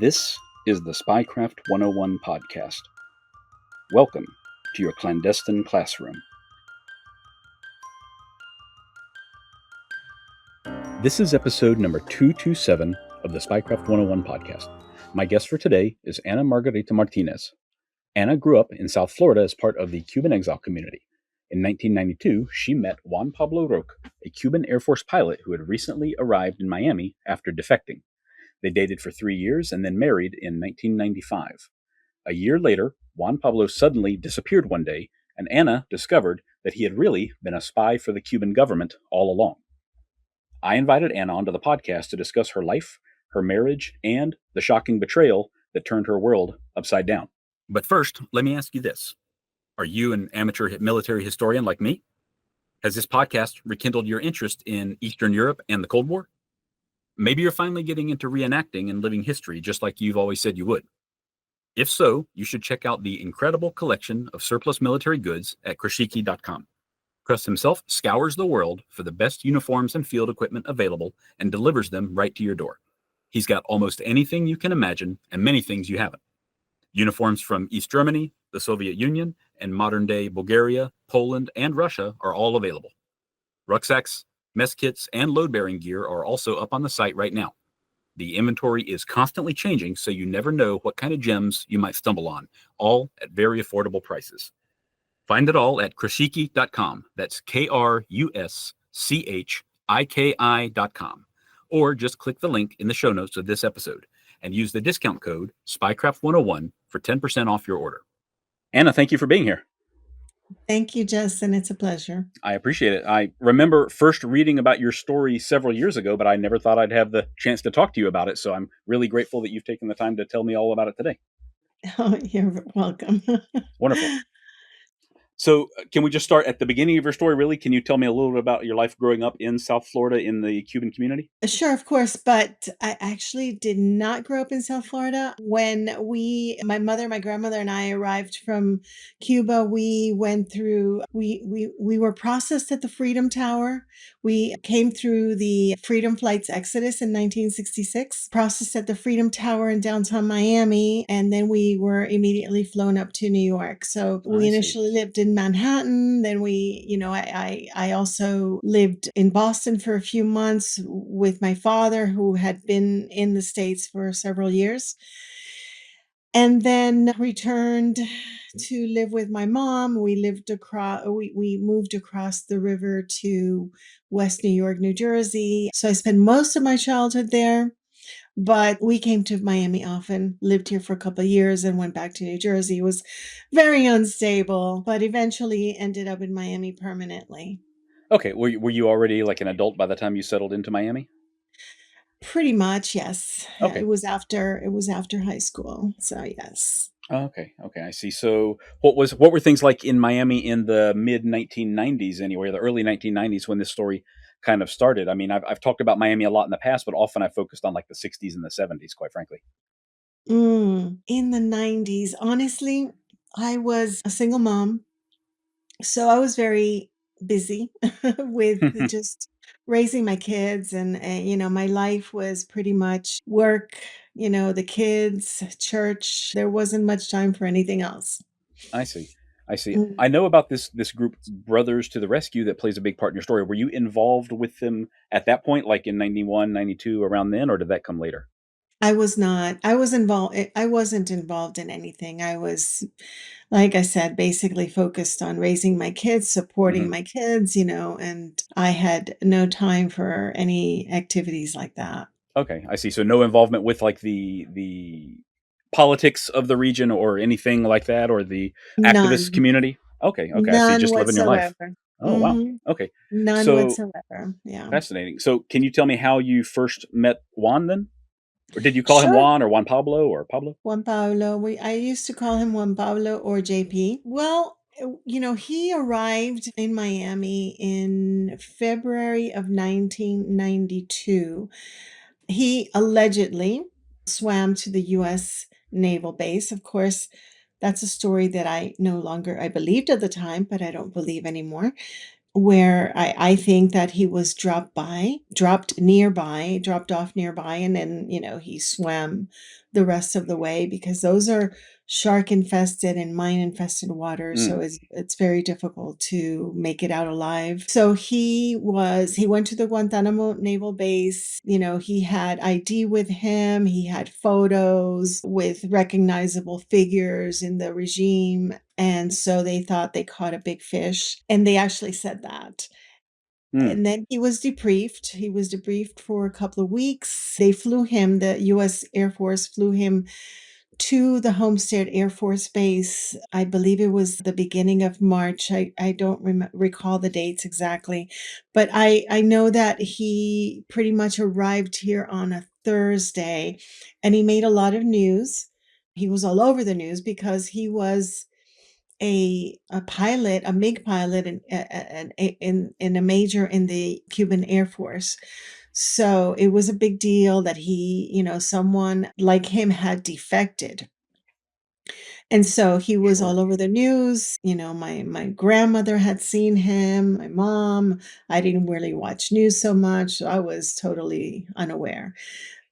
This is the Spycraft 101 podcast. Welcome to your clandestine classroom. This is episode number 227 of the Spycraft 101 podcast. My guest for today is Ana Margarita Martinez. Ana grew up in South Florida as part of the Cuban exile community. In 1992, she met Juan Pablo Roque, a Cuban Air Force pilot who had recently arrived in Miami after defecting. They dated for 3 years and then married in 1995. A year later, Juan Pablo suddenly disappeared one day, and Ana discovered that he had really been a spy for the Cuban government all along. I invited Ana onto the podcast to discuss her life, her marriage, and the shocking betrayal that turned her world upside down. But first, let me ask you this. Are you an amateur military historian like me? Has this podcast rekindled your interest in Eastern Europe and the Cold War? Maybe you're finally getting into reenacting and living history just like you've always said you would. If so, you should check out the incredible collection of surplus military goods at Krashiki.com. Krust himself scours the world for the best uniforms and field equipment available and delivers them right to your door. He's got almost anything you can imagine and many things you haven't. Uniforms from East Germany, the Soviet Union, and modern-day Bulgaria, Poland, and Russia are all available. Rucksacks, mess kits, and load-bearing gear are also up on the site right now. The inventory is constantly changing, so you never know what kind of gems you might stumble on, all at very affordable prices. Find it all at Krashiki.com. That's KRUSCHIKI.com. Or just click the link in the show notes of this episode and use the discount code SPYCRAFT101 for 10% off your order. Ana, thank you for being here. Thank you, Justin. It's a pleasure. I appreciate it. I remember first reading about your story several years ago, but I never thought I'd have the chance to talk to you about it. So I'm really grateful that you've taken the time to tell me all about it today. Oh, you're welcome. Wonderful. So can we just start at the beginning of your story, really? Can you tell me a little bit about your life growing up in South Florida in the Cuban community? Sure, of course, but I actually did not grow up in South Florida. When my mother, my grandmother, and I arrived from Cuba, we went through, we were processed at the Freedom Tower. We came through the Freedom Flight's exodus in 1966, processed at the Freedom Tower in downtown Miami, and then we were immediately flown up to New York. So we initially lived in Manhattan. Then I also lived in Boston for a few months with my father, who had been in the States for several years, and then returned to live with my mom. We moved across the river to West New York, New Jersey. So I spent most of my childhood there, but we came to Miami often, lived here for a couple of years, and went back to New Jersey. It was very unstable, but eventually ended up in Miami permanently. Okay. Were you already like an adult by the time you settled into Miami? Pretty much, yes. Okay. It was after high school. So yes. Okay, I see. So what were things like in Miami in the mid 1990s anyway, the early 1990s when this story kind of started? I mean, I've talked about Miami a lot in the past, but often I focused on like the 60s and the 70s, quite frankly. In the 90s, honestly, I was a single mom. So I was very busy with just raising my kids, and my life was pretty much work, the kids, church. There wasn't much time for anything else. I see. Mm. I know about this group, Brothers to the Rescue, that plays a big part in your story. Were you involved with them at that point, like in 91, 92, around then, or did that come later? I was not. I was involved. I wasn't involved in anything. I was, like I said, basically focused on raising my kids, supporting my kids, and I had no time for any activities like that. Okay, I see. So no involvement with like the politics of the region or anything like that, or the activist None. community. Okay, I see. None Just living your life. whatsoever. Oh wow. Mhm. Okay, None so whatsoever. Yeah. fascinating. So can you tell me how you first met Juan then, or did you call him Sure. Juan or Juan Pablo or Pablo? Juan Pablo. I used to call him Juan Pablo or JP. Well, he arrived in Miami in February of 1992. He allegedly swam to the US Naval Base. Of course, that's a story that I believed at the time, but I don't believe anymore. Where I think that he was dropped off nearby, and then, he swam the rest of the way because those are shark infested and mine infested waters. So Mm. it's very difficult to make it out alive. So he went to the Guantanamo Naval Base. He had ID with him. He had photos with recognizable figures in the regime. And so they thought they caught a big fish. And they actually said that. Mm. And then he was debriefed. He was debriefed for a couple of weeks. They flew him, the US Air Force flew him to the Homestead Air Force Base. I believe it was the beginning of March. I don't recall the dates exactly, but I know that he pretty much arrived here on a Thursday and he made a lot of news. He was all over the news because he was a pilot, a MiG pilot, in a major in the Cuban Air Force. So it was a big deal that someone like him had defected. And so he was Sure. all over the news. My grandmother had seen him, my mom. I didn't really watch news so much, so I was totally unaware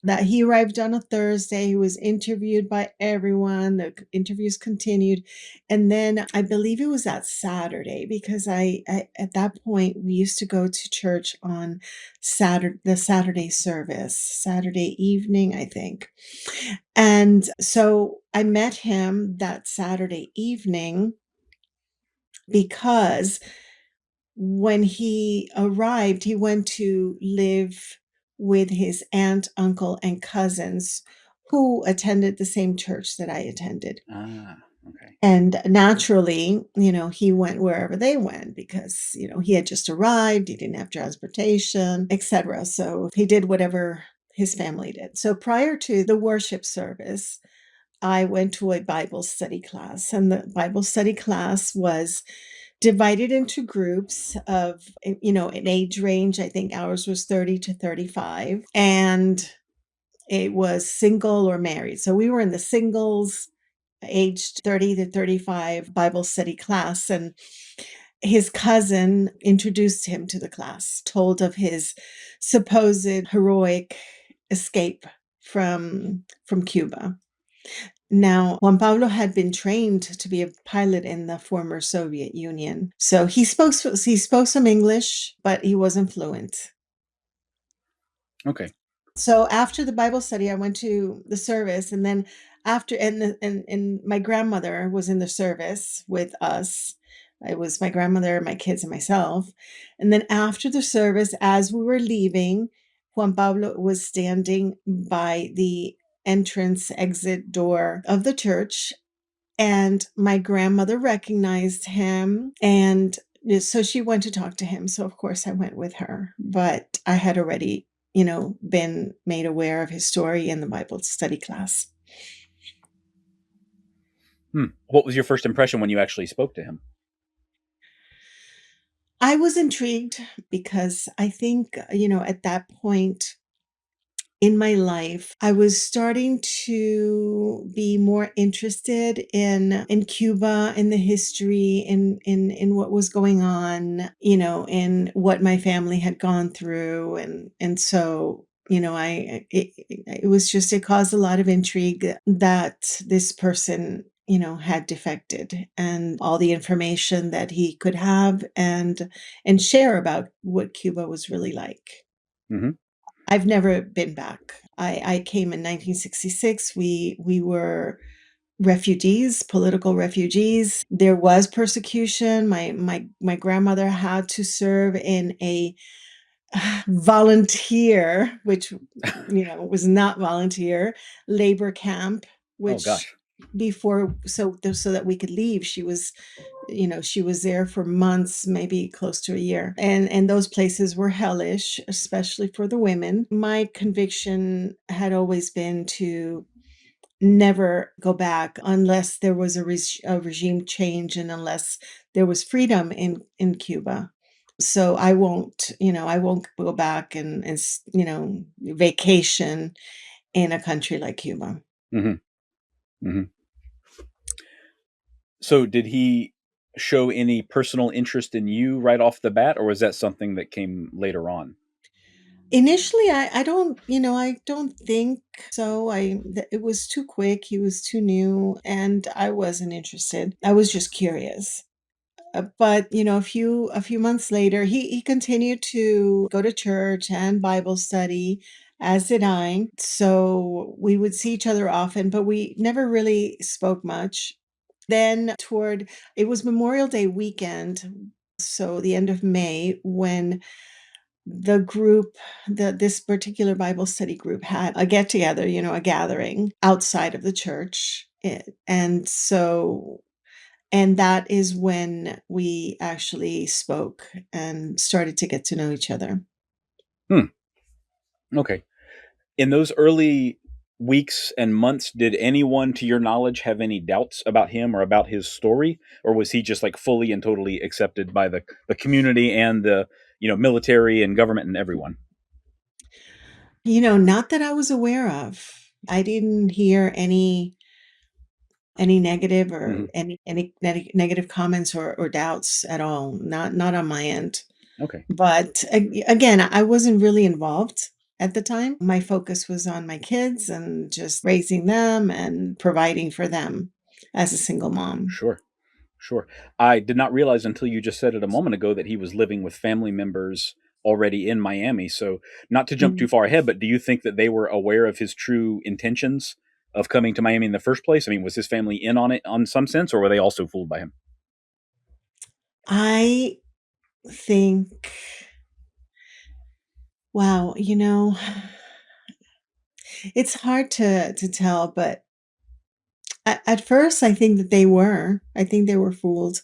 that he arrived on a Thursday. He was interviewed by everyone. The interviews continued. And then I believe it was that Saturday because I at that point we used to go to church on the Saturday service, Saturday evening, I think. And so I met him that Saturday evening because when he arrived, he went to live with his aunt, uncle, and cousins who attended the same church that I attended. Ah, okay. And naturally, he went wherever they went because, he had just arrived, he didn't have transportation, etc. So he did whatever his family did. So prior to the worship service, I went to a Bible study class, and the Bible study class was divided into groups of, an age range. I think ours was 30 to 35, and it was single or married. So we were in the singles, aged 30 to 35 Bible study class. And his cousin introduced him to the class, told of his supposed heroic escape from Cuba. Now, Juan Pablo had been trained to be a pilot in the former Soviet Union. So he spoke some English, but he wasn't fluent. Okay. So after the Bible study, I went to the service, and then after and my grandmother was in the service with us. It was my grandmother, my kids, and myself. And then after the service, as we were leaving, Juan Pablo was standing by the entrance exit door of the church, and my grandmother recognized him, and so she went to talk to him. So of course I went with her, but I had already, been made aware of his story in the Bible study class. What was your first impression when you actually spoke to him? I was intrigued because I think, at that point in my life, I was starting to be more interested in Cuba, in the history, in what was going on, in what my family had gone through, and so it was just, it caused a lot of intrigue that this person had defected, and all the information that he could have and share about what Cuba was really like. Hmm. I've never been back. I came in 1966. We were refugees, political refugees. There was persecution. My grandmother had to serve in a volunteer, which was not volunteer, labor camp, Oh which gosh. before so that we could leave. She was there for months, maybe close to a year. And those places were hellish, especially for the women. My conviction had always been to never go back unless there was a regime change and unless there was freedom in Cuba. So I won't go back and vacation in a country like Cuba. Hmm. Hmm. So did he show any personal interest in you right off the bat, or was that something that came later on? Initially, I don't think so. It was too quick. He was too new, and I wasn't interested. I was just curious. But a few months later, he continued to go to church and Bible study, as did I. So we would see each other often, but we never really spoke much. Then toward it was Memorial Day weekend, so the end of May, when the group this particular Bible study group had a get together, a gathering outside of the church. And that is when we actually spoke and started to get to know each other. Hmm. Okay. In those early weeks and months, did anyone, to your knowledge, have any doubts about him or about his story, or was he just like fully and totally accepted by the community and the military and government and everyone? Not that I was aware of. I didn't hear any negative Hmm. or any negative comments or doubts at all. Not on my end. Okay. But again, I wasn't really involved at the time. My focus was on my kids and just raising them and providing for them as a single mom. Sure. Sure. I did not realize until you just said it a moment ago that he was living with family members already in Miami. So, not to jump too Mm. far ahead, but do you think that they were aware of his true intentions of coming to Miami in the first place? I mean, was his family in on it on some sense, or were they also fooled by him? I think, wow, it's hard to tell, but at first I think that they were. I think they were fooled.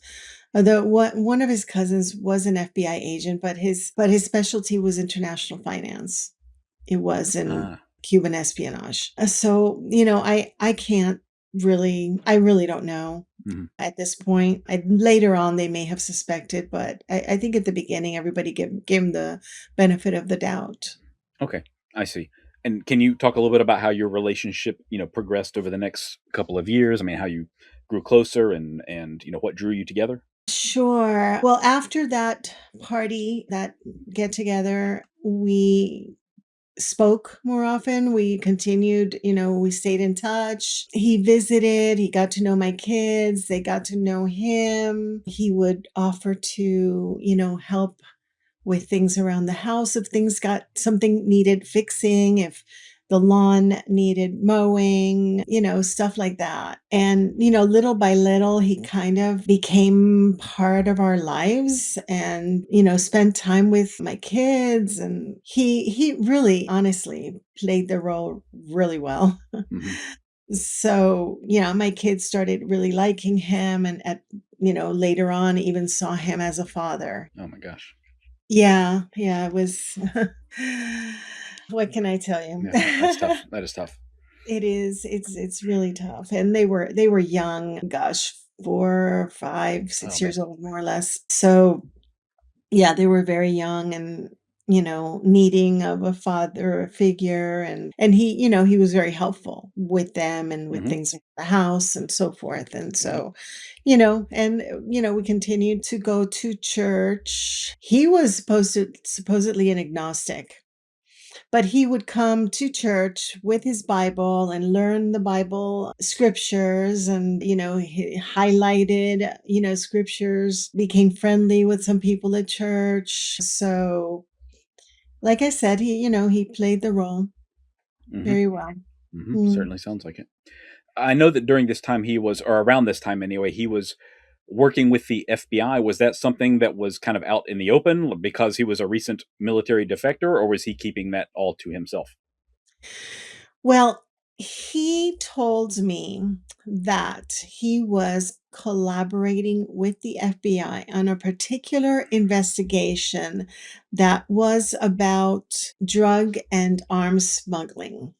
Although one of his cousins was an FBI agent, but his specialty was international finance. It was in Ah. Cuban espionage. So, I really don't know Mhm. at this point. Later on, they may have suspected, but I think at the beginning, everybody gave him the benefit of the doubt. Okay, I see. And can you talk a little bit about how your relationship, progressed over the next couple of years? I mean, how you grew closer and what drew you together? Sure. Well, after that party, that get together, we spoke more often. We continued, we stayed in touch. He visited, he got to know my kids, they got to know him. He would offer to, help with things around the house if things got something needed fixing, if the lawn needed mowing, stuff like that. And, little by little, he kind of became part of our lives and, spent time with my kids. And he really honestly played the role really well. Hmm. So, my kids started really liking him and later on even saw him as a father. Oh my gosh. Yeah, yeah, it was what can I tell you? Yeah, that's tough. That is tough. It's really tough, and they were young, gosh, 4, 5, Oh 6 man. years old, more or less. So, yeah, they were very young and, needing of a father figure, and he was very helpful with them and with Hmm. things in the house and so forth, and Yeah. so, we continued to go to church. He was supposedly an agnostic, but he would come to church with his Bible and learn the Bible scriptures and, he highlighted, scriptures, became friendly with some people at church. So, like I said, he played the role Hmm. very well. Hmm. Mm. Certainly sounds like it. I know that during this time he was, or around this time anyway, he was working with the FBI. Was that something that was kind of out in the open because he was a recent military defector, or was he keeping that all to himself? Well, he told me that he was collaborating with the FBI on a particular investigation that was about drug and arms smuggling.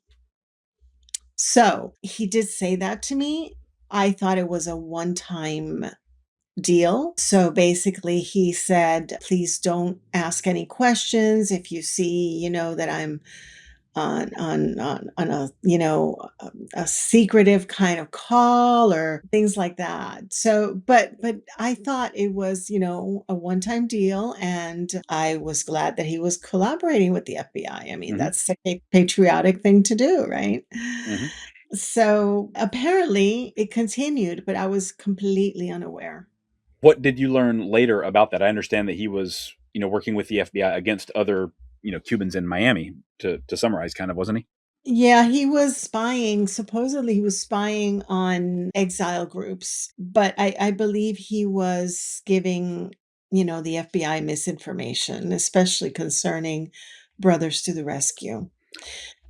So he did say that to me. I thought it was a one time deal. So basically, he said, please don't ask any questions. If you see, that I'm on a, a secretive kind of call or things like that. So, but I thought it was, a one-time deal, and I was glad that he was collaborating with the FBI. I mean, Hmm. that's a patriotic thing to do, right? Hmm. So apparently it continued, but I was completely unaware. What did you learn later about that? I understand that he was, working with the FBI against other, Cubans in Miami. To summarize, kind of, wasn't he? Yeah, he was spying. Supposedly, he was spying on exile groups, but I believe he was giving, the FBI misinformation, especially concerning Brothers to the Rescue.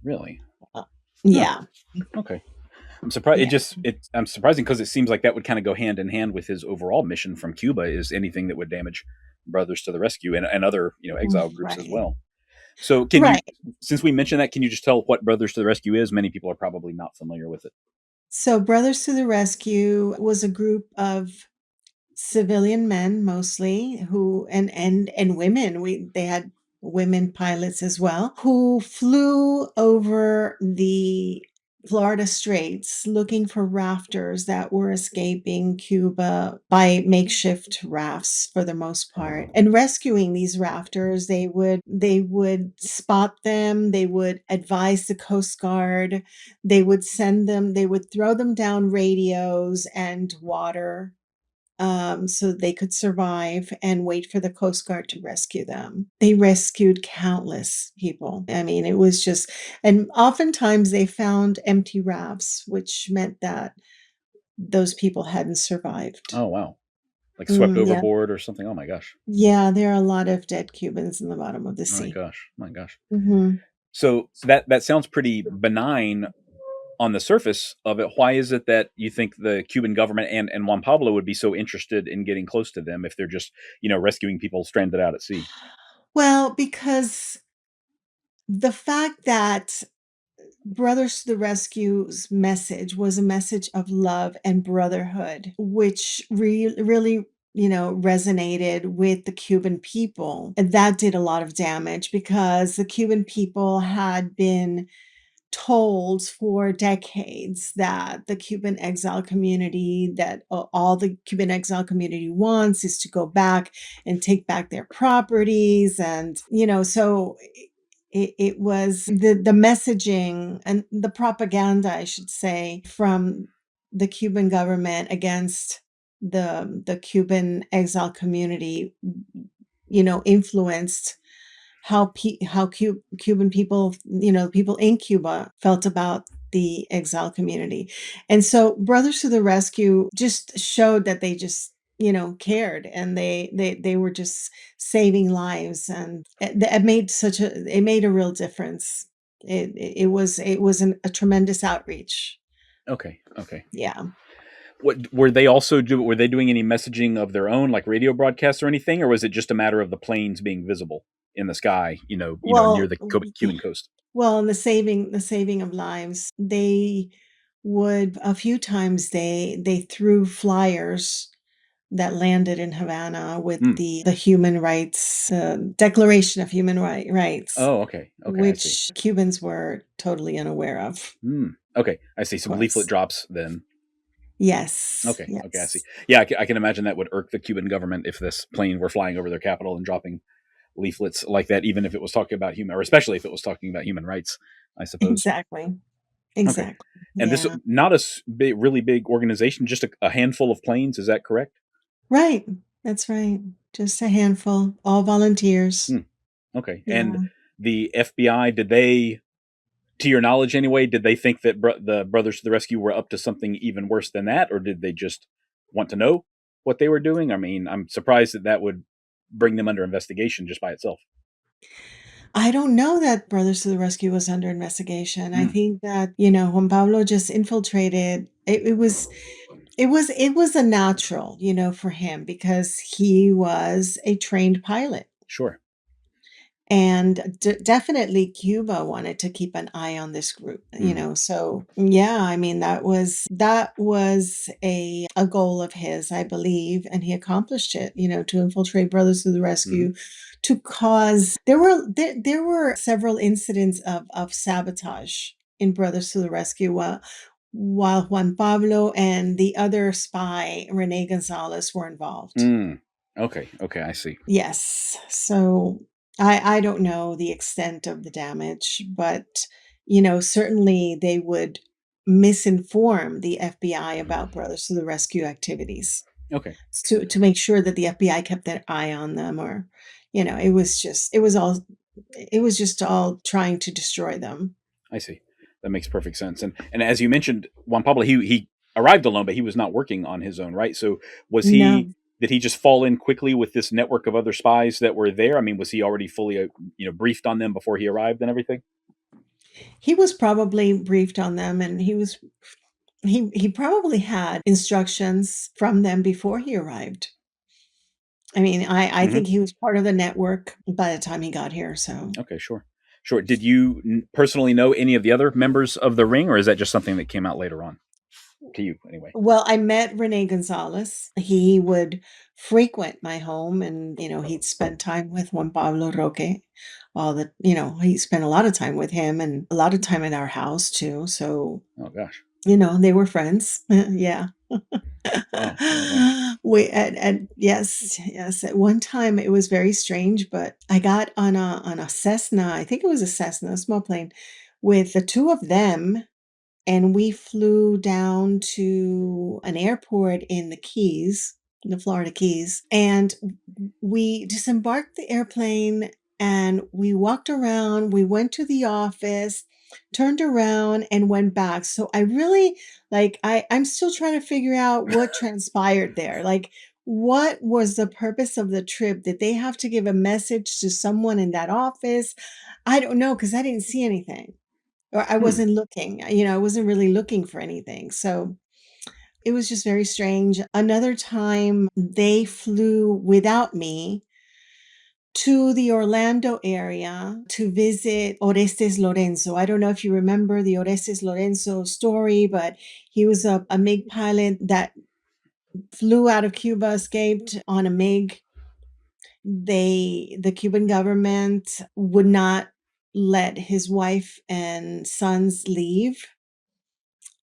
Really? Uh, Huh. yeah, Okay. I'm surprised. yeah. I'm surprising because it seems like that would kind of go hand in hand with his overall mission from Cuba is anything that would damage Brothers to the Rescue and other exile groups as Right, well. So can you, right. since we mentioned that, can you just tell what Brothers to the Rescue is? Many people are probably not familiar with it. So, Brothers to the Rescue was a group of civilian men mostly who and women. They had women pilots as well who flew over the Florida Straits looking for rafters that were escaping Cuba by makeshift rafts for the most part, and rescuing these rafters. They would spot them, they would advise the Coast Guard, they would throw them down radios and water, so they could survive and wait for the Coast Guard to rescue them. They rescued countless people. I mean, it was just, and oftentimes they found empty rafts, which meant that those people hadn't survived. Oh wow, like swept Yeah. overboard or something. Oh my gosh. Yeah, there are a lot of dead Cubans in the bottom of the My sea. gosh. My gosh. Hmm. So that sounds pretty benign on the surface of it. Why is it that you think the Cuban government and Juan Pablo would be so interested in getting close to them if they're just, rescuing people stranded out at sea? Well, because the fact that Brothers to the Rescue's message was a message of love and brotherhood, which really, resonated with the Cuban people. And that did a lot of damage because the Cuban people had been told for decades that the Cuban exile community, that all the Cuban exile community wants is to go back and take back their properties. And, so it was the messaging and the propaganda, I should say, from the Cuban government against the Cuban exile community, influenced how Cuban people, people in Cuba felt about the exile community. And so Brothers to the Rescue just showed that they just, cared, and they were just saving lives, and it made a real difference. It was a tremendous outreach. Okay. Okay. Yeah. What were they also do? Were they doing any messaging of their own, like radio broadcasts or anything, or was it just a matter of the planes being visible in the sky? Near Well, the Cuban coast. well, and the saving of lives, they would a few times they threw flyers that landed in Havana with Hmm. the human rights, Declaration of Human Rights, Oh, okay. Okay, I see. which Cubans were totally unaware of Hmm. Okay, I see. Some leaflet course. drops then. Yes, Okay. Okay, I see. yes. Yeah, I can imagine that would irk the Cuban government if this plane were flying over their capital and dropping leaflets like that, even if it was talking about human, or especially if it was talking about human rights, I suppose. Exactly, Okay. exactly. And this Yeah. not a really big organization, just a handful of planes. Is that correct? Right, that's right. Just a handful, all volunteers. Hmm. Okay. And Yeah. the FBI, did they, to your knowledge anyway, did they think that the Brothers to the Rescue were up to something even worse than that, or did they just want to know what they were doing? I mean, I'm surprised that that would bring them under investigation just by itself. I don't know that Brothers to the Rescue was under investigation. I Hmm. think that, Juan Pablo just infiltrated. It was a natural, for him because he was a trained pilot. Sure. And definitely Cuba wanted to keep an eye on this group, Mm. so yeah, I mean, that was a goal of his, I believe, and he accomplished it, to infiltrate Brothers to the Hmm. Rescue, to cause there were several incidents of sabotage in Brothers to the Rescue, while Juan Pablo and the other spy, Rene Gonzalez, were involved. Mm. Okay. Okay. I see. Yes. So I don't know the extent of the damage, but certainly they would misinform the FBI about Brothers to the Rescue activities Okay. to make sure that the FBI kept their eye on them, or it was just all trying to destroy them. I see. That makes perfect sense. And as you mentioned, Juan Pablo, he arrived alone, but he was not working on his own, right? So was he? No. Did he just fall in quickly with this network of other spies that were there? I mean, was he already fully, briefed on them before he arrived and everything? He was probably briefed on them, and he probably had instructions from them before he arrived. I mean, I Hmm. think he was part of the network by the time he got here, so. Okay, sure, sure. Did you personally know any of the other members of the ring, or is that just something that came out later on to you, anyway? Well, I met Rene Gonzalez. He would frequent my home, and, he'd spend time with Juan Pablo Roque. He spent a lot of time with him and a lot of time at our house too, so, Oh gosh. they were friends. Yeah. Wow. Wow. Wow. And yes, yes. At one time, it was very strange, but I got on a Cessna. I think it was a Cessna, a small plane, with the two of them, and we flew down to an airport in the Keys, the Florida Keys, and we disembarked the airplane and we walked around. We went to the office, turned around, and went back. So I really I'm still trying to figure out what transpired there. Like, what was the purpose of the trip? Did they have to give a message to someone in that office? I don't know, because I didn't see anything, or I Hmm. wasn't looking. I wasn't really looking for anything. So it was just very strange. Another time, they flew without me to the Orlando area to visit Orestes Lorenzo. I don't know if you remember the Orestes Lorenzo story, but he was a MiG pilot that flew out of Cuba, escaped on a MiG. The Cuban government would not let his wife and sons leave.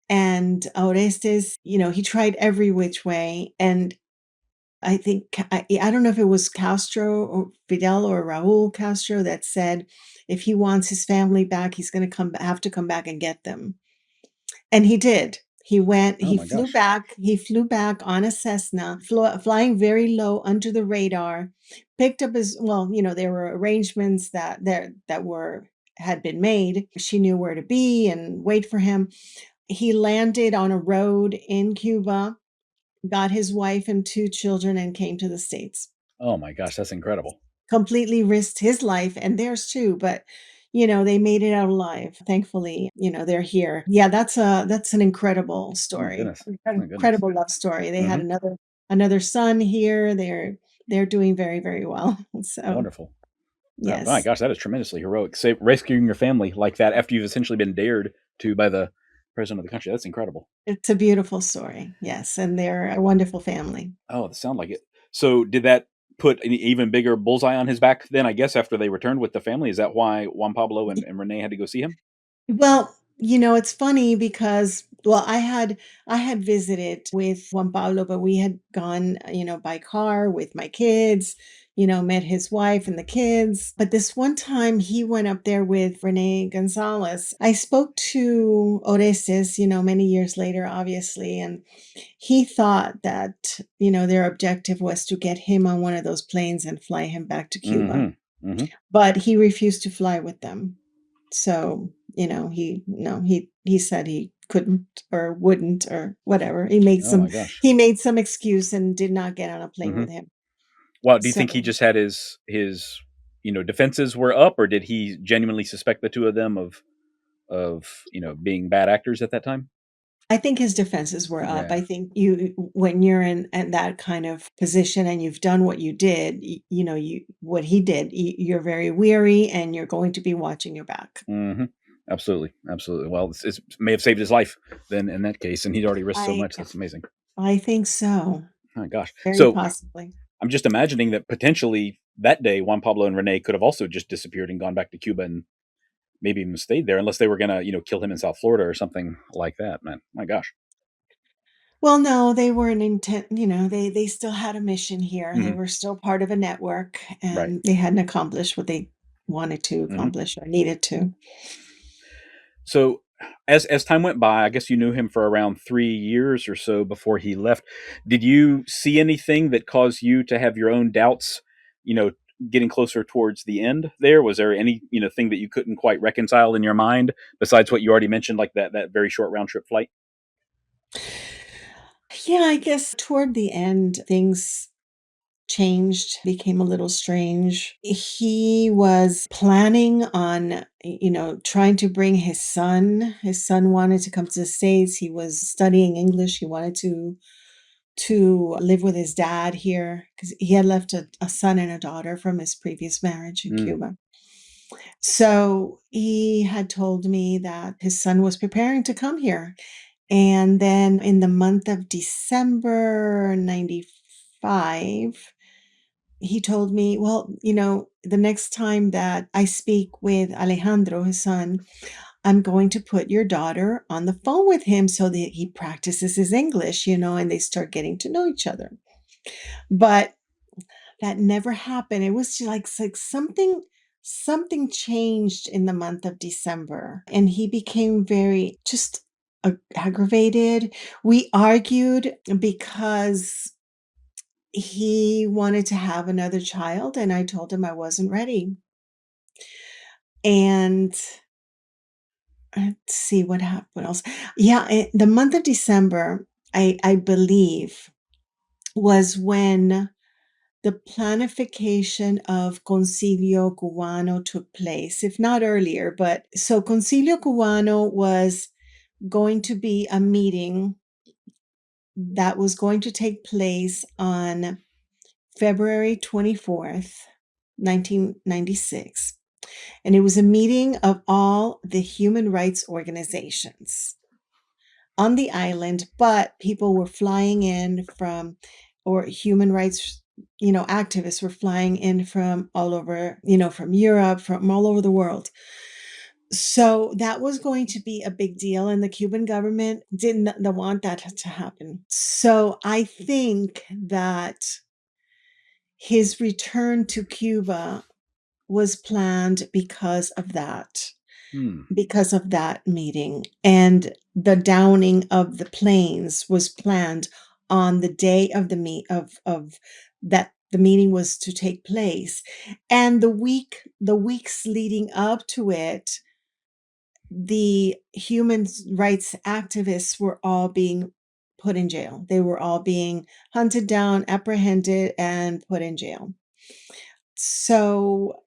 And Orestes, he tried every which way. And I think, I don't know if it was Castro or Fidel or Raul Castro that said if he wants his family back, he's going to have to come back and get them. And he did. Oh He my flew gosh. back. He flew back on a Cessna, flying very low under the radar, picked up his, well, there were arrangements that had been made. She knew where to be and wait for him. He landed on a road in Cuba, got his wife and 2 children, and came to the States. Oh my gosh. That's incredible. Completely risked his life and theirs too, but, they made it out alive. Thankfully, they're here. Yeah, that's an incredible Oh my story. goodness. My goodness. Incredible love story. They Hmm. had another son here. They're doing very, very well. So, Wonderful. Oh my yes. gosh, that is tremendously heroic. Say, rescuing your family like that after you've essentially been dared to by the president of the country. That's incredible. It's a beautiful story. Yes, and they're a wonderful family. Oh, it sound like it. So did that put an even bigger bullseye on his back then, I guess, after they returned with the family? Is that why Juan Pablo and Renee had to go see him? Well, it's funny because, well, I had visited with Juan Pablo, but we had gone, by car with my kids, met his wife and the kids. But this one time he went up there with Rene Gonzalez. I spoke to Orestes, many years later, obviously, and he thought that, their objective was to get him on one of those planes and fly him back to Cuba. Mhm. Mhm. But he refused to fly with them. So, he no, he said he couldn't or wouldn't or whatever. He made Oh some my gosh. he made some excuse and did not get on a plane with Mhm. him. Well, do you think he So, just had his, defenses were up, or did he genuinely suspect the two of them of, being bad actors at that time? I think his defenses were up. Yeah. I think when you're in that kind of position and you've done what you did, what he did, you're very weary and you're going to be watching your back. Hmm. Absolutely, absolutely. Well, it may have saved his life then in that case, and he'd already risked so I much. That's amazing. I think so. My gosh. Very So possibly. I'm just imagining that potentially that day Juan Pablo and Renee could have also just disappeared and gone back to Cuba and maybe even stayed there, unless they were gonna, kill him in South Florida or something like that. Man, my gosh. Well, no, they weren't intent, they still had a mission here. They Hmm. were still part of a network Right. and they hadn't accomplished what they wanted to Hmm. accomplish or needed to. So as time went by, I guess you knew him for around 3 years or so before he left. Did you see anything that caused you to have your own doubts? You know, getting closer towards the end. There was there any thing that you couldn't quite reconcile in your mind besides what you already mentioned, like that very short round trip flight? Yeah, I guess toward the end, things changed, became a little strange. He was planning on, trying to bring his son. His son wanted to come to the States. He was studying English. He wanted to live with his dad here because he had left a son and a daughter from his previous marriage in Mm, Cuba. So he had told me that his son was preparing to come here. And then in the month of December 95, he told me, well, the next time that I speak with Alejandro, his son, I'm going to put your daughter on the phone with him so that he practices his English, and they start getting to know each other. But that never happened. It was just like something changed in the month of December and he became very just aggravated. We argued because he wanted to have another child and I told him I wasn't ready. And let's see what happened. What else? Yeah, the month of December, I believe, was when the planification of Concilio Cubano took place, if not earlier. But so Concilio Cubano was going to be a meeting that was going to take place on February 24th, 1996. And it was a meeting of all the human rights organizations on the island, but people were flying in from, or human rights, activists were flying in from all over, from Europe, from all over the world. So that was going to be a big deal, and the Cuban government didn't want that to happen. So I think that his return to Cuba was planned hmm. because of that meeting. And the downing of the planes was planned on the day of the of that the meeting was to take place. And the weeks leading up to it, the human rights activists were all being put in jail. They were all being hunted down, apprehended, and put in jail. So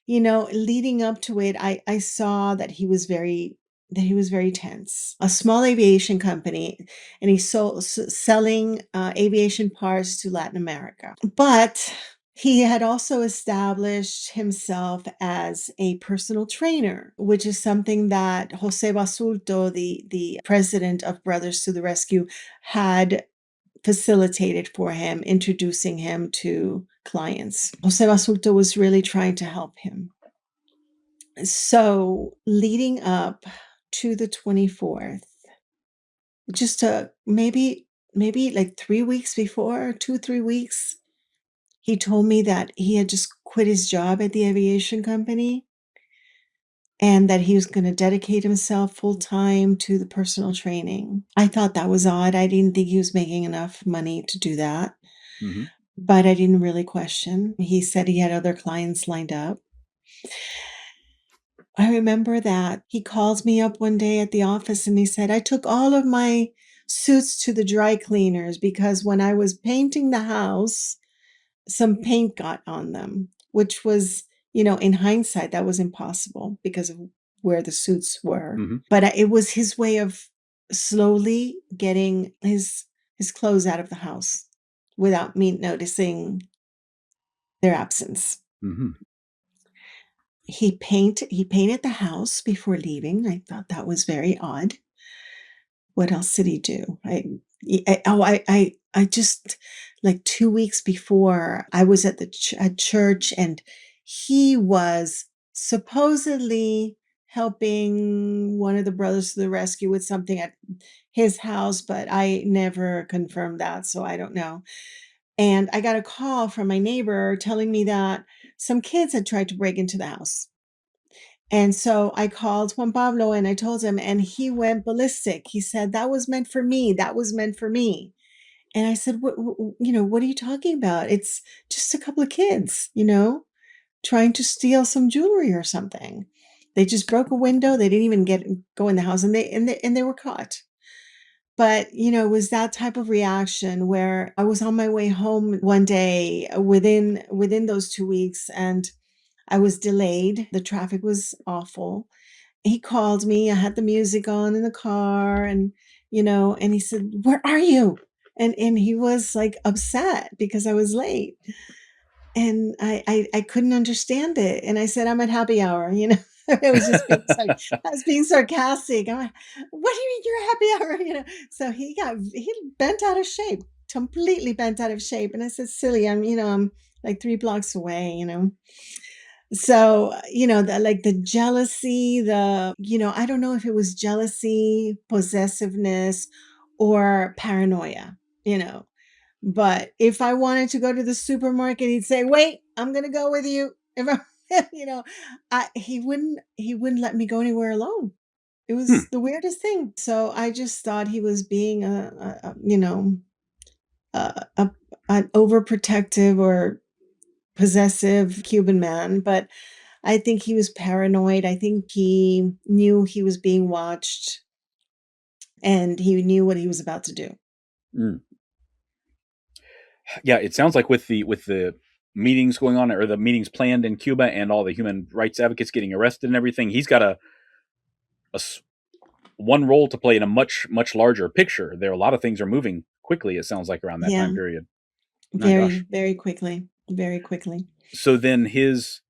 leading up to it, I saw that he was very tense. A small aviation company, and he's selling aviation parts to Latin America. But he had also established himself as a personal trainer, which is something that Jose Basulto, the president of Brothers to the Rescue, had facilitated for him, introducing him to clients. Jose Basulto was really trying to help him. So, leading up to the 24th, just maybe like 3 weeks before, 2, 3 weeks, he told me that he had just quit his job at the aviation company and that he was going to dedicate himself full time to the personal training. I thought that was odd. I didn't think he was making enough money to do that. Hmm. But I didn't really question. He said he had other clients lined up. I remember that he calls me up one day at the office and he said, I took all of my suits to the dry cleaners because when I was painting the house, some paint got on them, which was, in hindsight, that was impossible because of where the suits were. Hmm. But it was his way of slowly getting his clothes out of the house without me noticing their absence. Hmm. He painted the house before leaving. I thought that was very odd. What else did he do? I just like 2 weeks before, I was at the at church, and he was supposedly helping one of the brothers to the rescue with something at his house, but I never confirmed that, so I don't know. And I got a call from my neighbor telling me that some kids had tried to break into the house. And so I called Juan Pablo and I told him, and he went ballistic. He said, "That was meant for me. That was meant for me." And I said, what are you talking about? It's just a couple of kids, trying to steal some jewelry or something. They just broke a window. They didn't even go in the house, and they were caught. But, it was that type of reaction where I was on my way home one day, within those 2 weeks, and I was delayed. The traffic was awful. He called me. I had the music on in the car, and he said, "Where are you?" And he was like upset because I was late. And I couldn't understand it. And I said, "I'm at happy hour." I was just I was being sarcastic. I'm like, "What do you mean you're happy hour?" So he bent out of shape, completely bent out of shape. And I said, "Silly, I'm like 3 blocks away." So, the jealousy, I don't know if it was jealousy, possessiveness, or paranoia, you know. But if I wanted to go to the supermarket, he'd say, "Wait, I'm gonna go with you." If I, he wouldn't let me go anywhere alone. It Hmm. was the weirdest thing. So I just thought he was being a an overprotective or possessive Cuban man, but I think he was paranoid. I think he knew he was being watched, and he knew what he was about to do. Mm. Yeah, it sounds like with the meetings going on or the meetings planned in Cuba and all the human rights advocates getting arrested and everything, he's got a s- one role to play in a much larger picture. There, a lot of things are moving quickly. It sounds like around that time Yeah, period. My very, gosh. very quickly, very quickly. So then his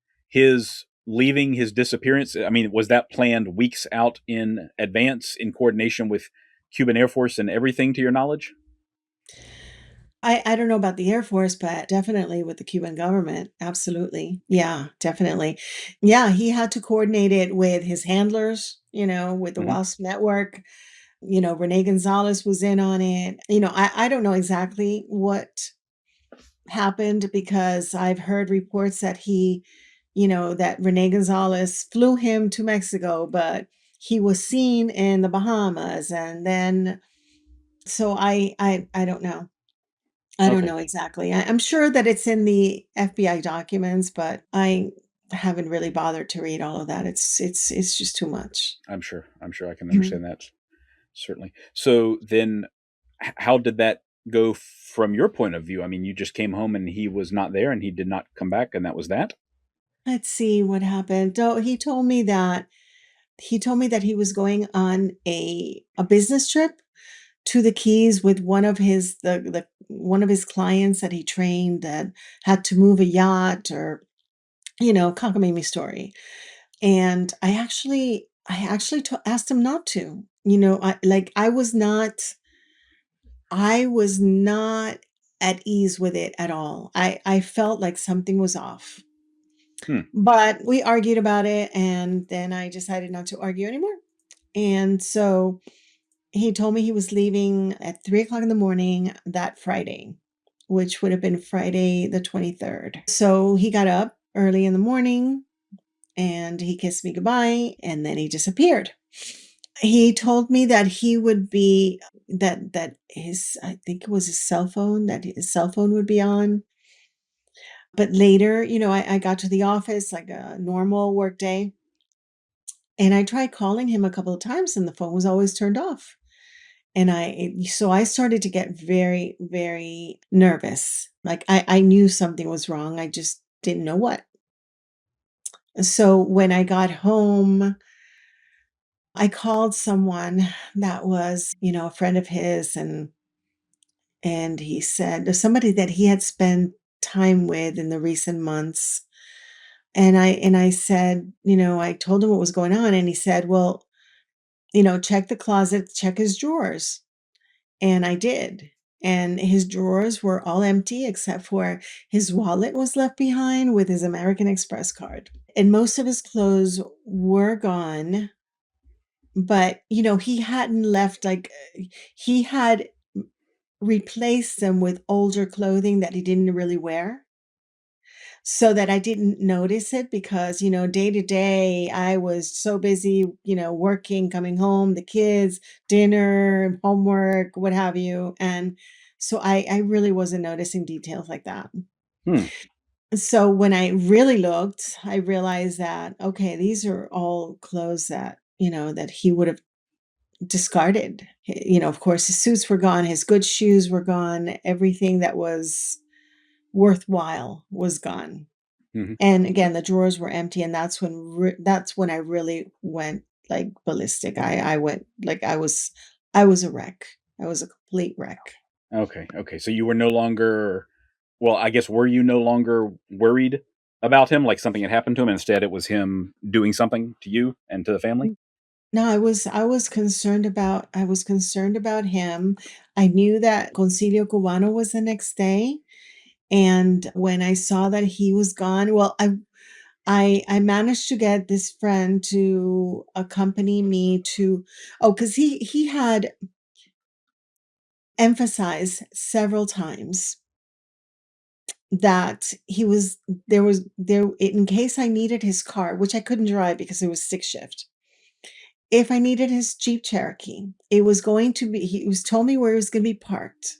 leaving, his disappearance. I mean, was that planned weeks out in advance in coordination with Cuban Air Force and everything? To your knowledge? I don't know about the Air Force, but definitely with the Cuban government. Absolutely. Yeah, definitely. Yeah, he had to coordinate it with his handlers, with the Hmm. WASP network. Rene Gonzalez was in on it. I don't know exactly what happened, because I've heard reports that that Rene Gonzalez flew him to Mexico, but he was seen in the Bahamas. And then, so I don't know. I don't Okay, know exactly. I'm sure that it's in the FBI documents, but I haven't really bothered to read all of that. It's just too much. I'm sure I can Mhm. understand that certainly. So then, how did that go from your point of view? I mean, you just came home and he was not there, and he did not come back, and that was that. Let's see what happened. Oh, he told me that he was going on a business trip to the Keys with one of his clients that he trained, that had to move a yacht, or cockamamie story. And I actually asked him not to. I was not at ease with it at all. I felt like something was off. Hmm. But we argued about it, and then I decided not to argue anymore. And so he told me he was leaving at 3 o'clock in the morning that Friday, which would have been Friday the 23rd. So he got up early in the morning, and he kissed me goodbye, and then he disappeared. He told me that he would be that his I think it was his cell phone would be on. But later, I got to the office like a normal work day, and I tried calling him a couple of times, and the phone was always turned off. And so I started to get very, very nervous. Like I knew something was wrong. I just didn't know what. So when I got home, I called someone that was, a friend of his, and he said there's somebody that he had spent time with in the recent months. And I said, I told him what was going on, and he said, "Well, check the closet, check his drawers." And I did. And his drawers were all empty except for his wallet was left behind with his American Express card. And most of his clothes were gone, but he hadn't left, like, he had replaced them with older clothing that he didn't really wear, so that I didn't notice it because, day to day, I was so busy, working, coming home, the kids, dinner, homework, what have you. And so I really wasn't noticing details like that. Hmm. So when I really looked, I realized that, okay, these are all clothes that, that he would have discarded. Of course, his suits were gone, his good shoes were gone, everything that was worthwhile was gone. Mhm. And again, the drawers were empty, and that's when I really went, like, ballistic. I went, like, I was a wreck. I was a complete wreck. Okay, okay, so you were no longer well, I guess, were you no longer worried about him, like something had happened to him, instead it was him doing something to you and to the family? No, I was concerned about him. I knew that Concilio Cubano was the next day, and when I saw that he was gone, well, I managed to get this friend to accompany me to, oh, because he had emphasized several times that he was there in case I needed his car, which I couldn't drive because it was stick shift. If I needed his Jeep Cherokee, it was going to be he was told me where it was going to be parked.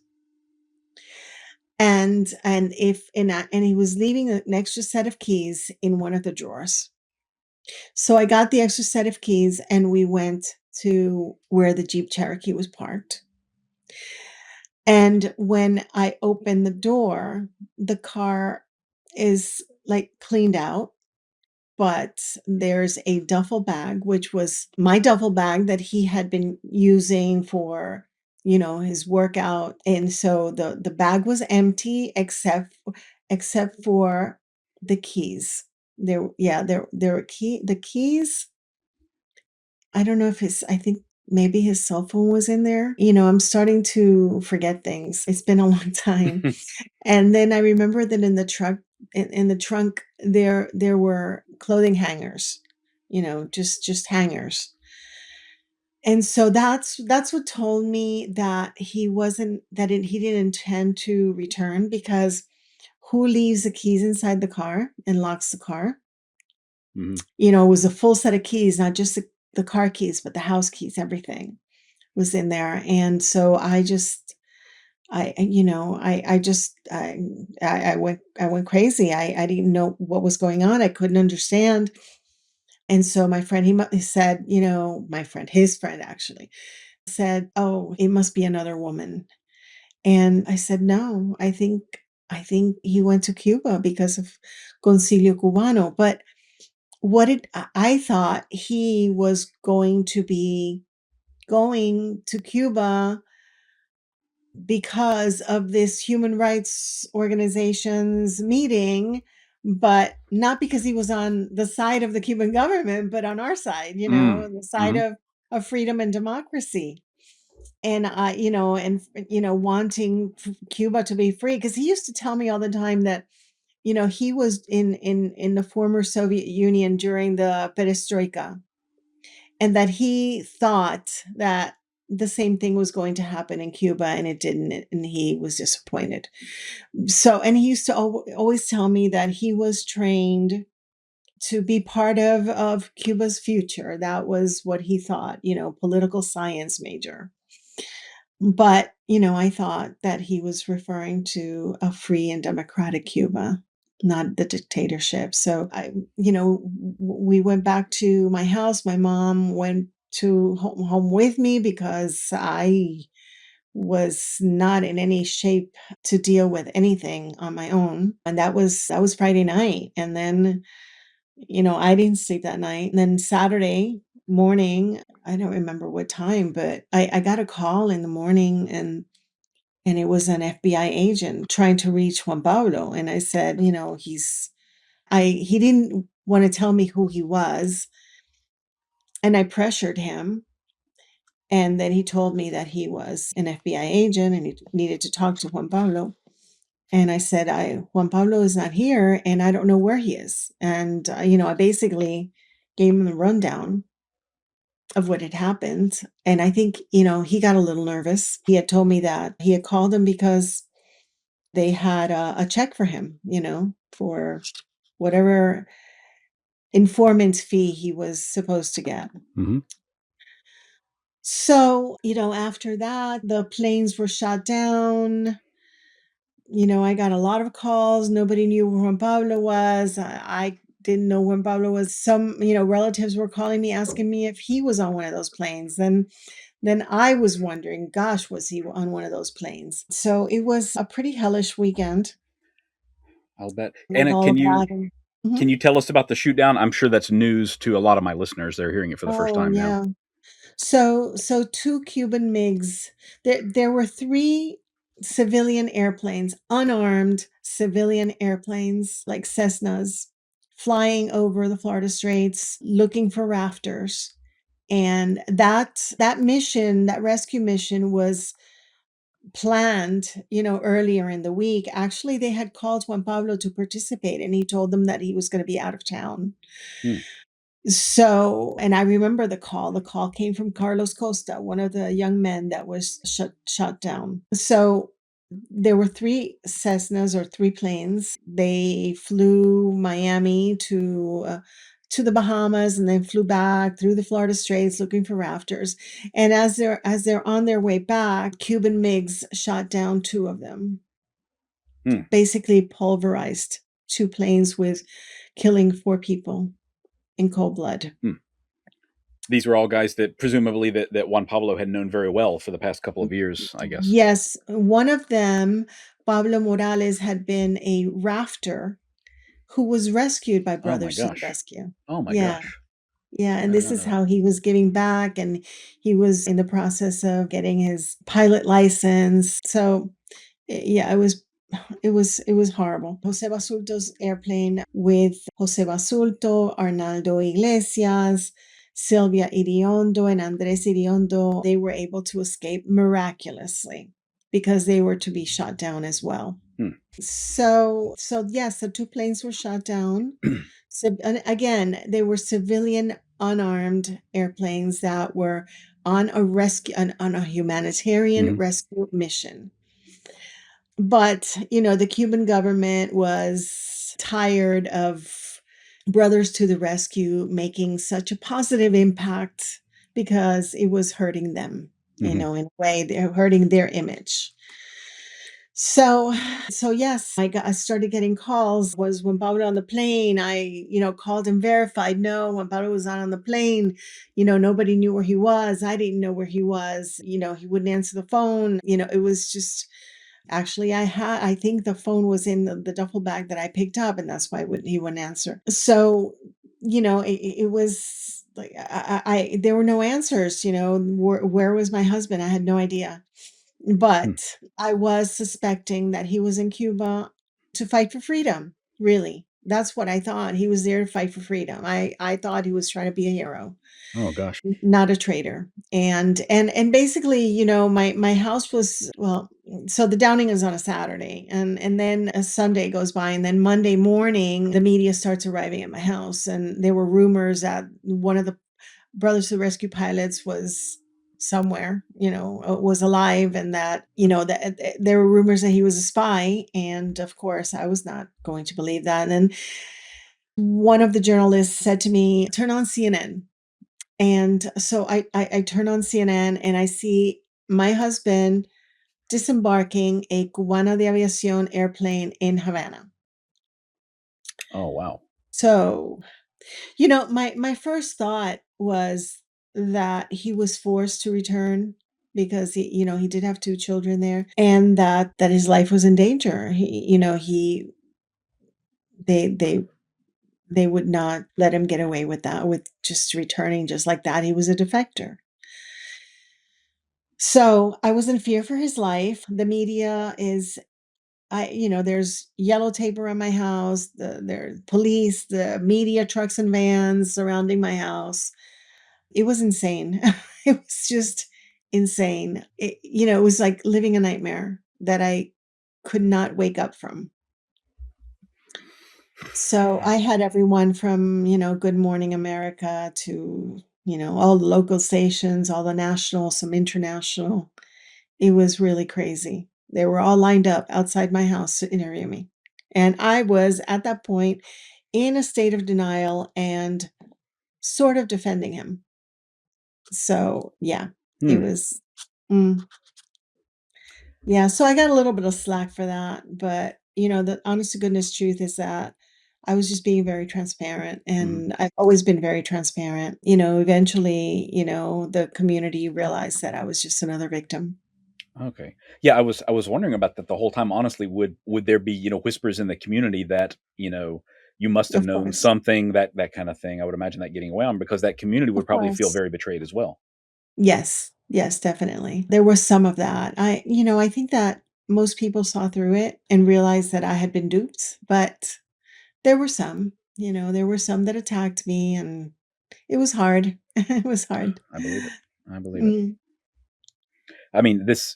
And he was leaving an extra set of keys in one of the drawers. So I got the extra set of keys and we went to where the Jeep Cherokee was parked. And when I opened the door, the car is, like, cleaned out, but there's a duffel bag, which was my duffel bag that he had been using for, his workout. And so the bag was empty except for the keys. There were the keys. I don't know if I think maybe his cell phone was in there. I'm starting to forget things. It's been a long time. And then I remember that in the trunk there were clothing hangers, just hangers. And so that's what told me that he didn't intend to return, because who leaves the keys inside the car and locks the car? Mhm. It was a full set of keys, not just the car keys, but the house keys, everything was in there. And so I just I went crazy. I didn't know what was going on. I couldn't understand. And so my friend, he said, my friend, his friend actually said, "Oh, it must be another woman." And I said, "No, I think he went to Cuba because of Concilio Cubano." But I thought he was going to Cuba because of this human rights organization's meeting, but not because he was on the side of the Cuban government, but on our side, Mm. on the side Mhm. of freedom and democracy. And wanting Cuba to be free, because he used to tell me all the time that he was in the former Soviet Union during the perestroika, and that he thought that the same thing was going to happen in Cuba, and it didn't, and he was disappointed. So, and he used to always tell me that he was trained to be part of Cuba's future. That was what he thought, political science major. But, I thought that he was referring to a free and democratic Cuba, not the dictatorship. So we went back to my house. My mom went to home with me because I was not in any shape to deal with anything on my own. And that was Friday night. And then, I didn't sleep that night. And then Saturday morning, I don't remember what time, but I got a call in the morning, and it was an FBI agent trying to reach Juan Pablo, and I said, he didn't wanna tell me who he was, and I pressured him, and then he told me that he was an FBI agent and he needed to talk to Juan Pablo. And I said, "I Juan Pablo is not here, and I don't know where he is." And, I basically gave him the rundown of what had happened, and I think, he got a little nervous. He had told me that he had called him because they had a check for him, for whatever informant fee he was supposed to get. Hmm. So, after that, the planes were shot down. I got a lot of calls. Nobody knew where Juan Pablo was. I didn't know Juan Pablo was. Some, relatives were calling me, asking me if he was on one of those planes. Then I was wondering, gosh, was he on one of those planes? So it was a pretty hellish weekend I'll bet. with Anna, all of that. And can Mhm. you tell us about the shoot down? I'm sure that's news to a lot of my listeners. They're hearing it for the first Oh time now. yeah. So two Cuban MiGs. There were three civilian airplanes, unarmed civilian airplanes like Cessnas, flying over the Florida Straits looking for rafters. And that mission, that rescue mission was planned, earlier in the week. Actually, they had called Juan Pablo to participate, and he told them that he was going to be out of town. Hmm. So, and I remember the call. The call came from Carlos Costa, one of the young men that was shot down. So there were three Cessnas, or three planes. They flew Miami to the Bahamas, and then flew back through the Florida Straits looking for rafters. And as they're on their way back, Cuban MiGs shot down two of them, Hmm. basically pulverized two planes with killing four people in cold blood. Hmm. These were all guys that presumably that Juan Pablo had known very well for the past couple of years, I guess. Yes, one of them, Pablo Morales, had been a rafter who was rescued by Oh my Brothers to the gosh. Rescue. Oh my Yeah, gosh. yeah, and this is how he was giving back, and he was in the process of getting his pilot license. So, yeah, it was horrible. Jose Basulto's airplane, with Jose Basulto, Arnaldo Iglesias, Silvia Iriondo, and Andres Iriondo, they were able to escape miraculously because they were to be shot down as well. Hmm. So yes, the two planes were shot down. So, and again, they were civilian unarmed airplanes that were on a rescue on a humanitarian Mhm. rescue mission. But, the Cuban government was tired of Brothers to the Rescue making such a positive impact because it was hurting them, Mhm. in a way, they're hurting their image. So, so yes, I started getting calls. Was Juan Pablo on the plane? I, called and verified. No, Juan Pablo was not on the plane. Nobody knew where he was. I didn't know where he was. He wouldn't answer the phone. It was just. Actually, I think the phone was in the duffel bag that I picked up, and that's why he wouldn't answer. So, it was like there were no answers. Where was my husband? I had no idea. Hmm. But I was suspecting that he was in Cuba to fight for freedom. Really, that's what I thought. He was there to fight for freedom. I thought he was trying to be a hero, Oh gosh. not a traitor. And basically, my house was, well, so the downing is on a Saturday, and then a Sunday goes by, and then Monday morning the media starts arriving at my house, and there were rumors that one of the Brothers to the Rescue pilots was somewhere, was alive, and that, that there were rumors that he was a spy, and of course I was not going to believe that. And then one of the journalists said to me, "Turn on CNN." And so I turn on CNN, and I see my husband disembarking a Cubana de Aviación airplane in Havana. Oh wow. So, my first thought was that he was forced to return because he did have two children there, and that his life was in danger. He, they They would not let him get away with that, with just returning just like that. He was a defector. So I was in fear for his life. The media is there's yellow tape around my house, there's police, the media trucks and vans surrounding my house. It was insane. It was just insane. It was like living a nightmare that I could not wake up from. So I had everyone from, Good Morning America to, all the local stations, all the national, some international. It was really crazy. They were all lined up outside my house to interview me. And I was at that point in a state of denial and sort of defending him. So, yeah, it Hmm. was mm, yeah, so I got a little bit of slack for that, but, the honest to goodness truth is that I was just being very transparent, Hmm. and I've always been very transparent. Eventually, the community realized that I was just another victim. Okay. Yeah, I was wondering about that the whole time. Honestly, would there be, whispers in the community that, you must have Of known course. something, that kind of thing. I would imagine that getting around because that community would Of probably feel course. very betrayed as well. Yes. Yes, definitely. There was some of that. I think that most people saw through it and realized that I had been duped, but there were some that attacked me, and it was hard. It was hard. I believe it. I believe it. Mm, I mean, this,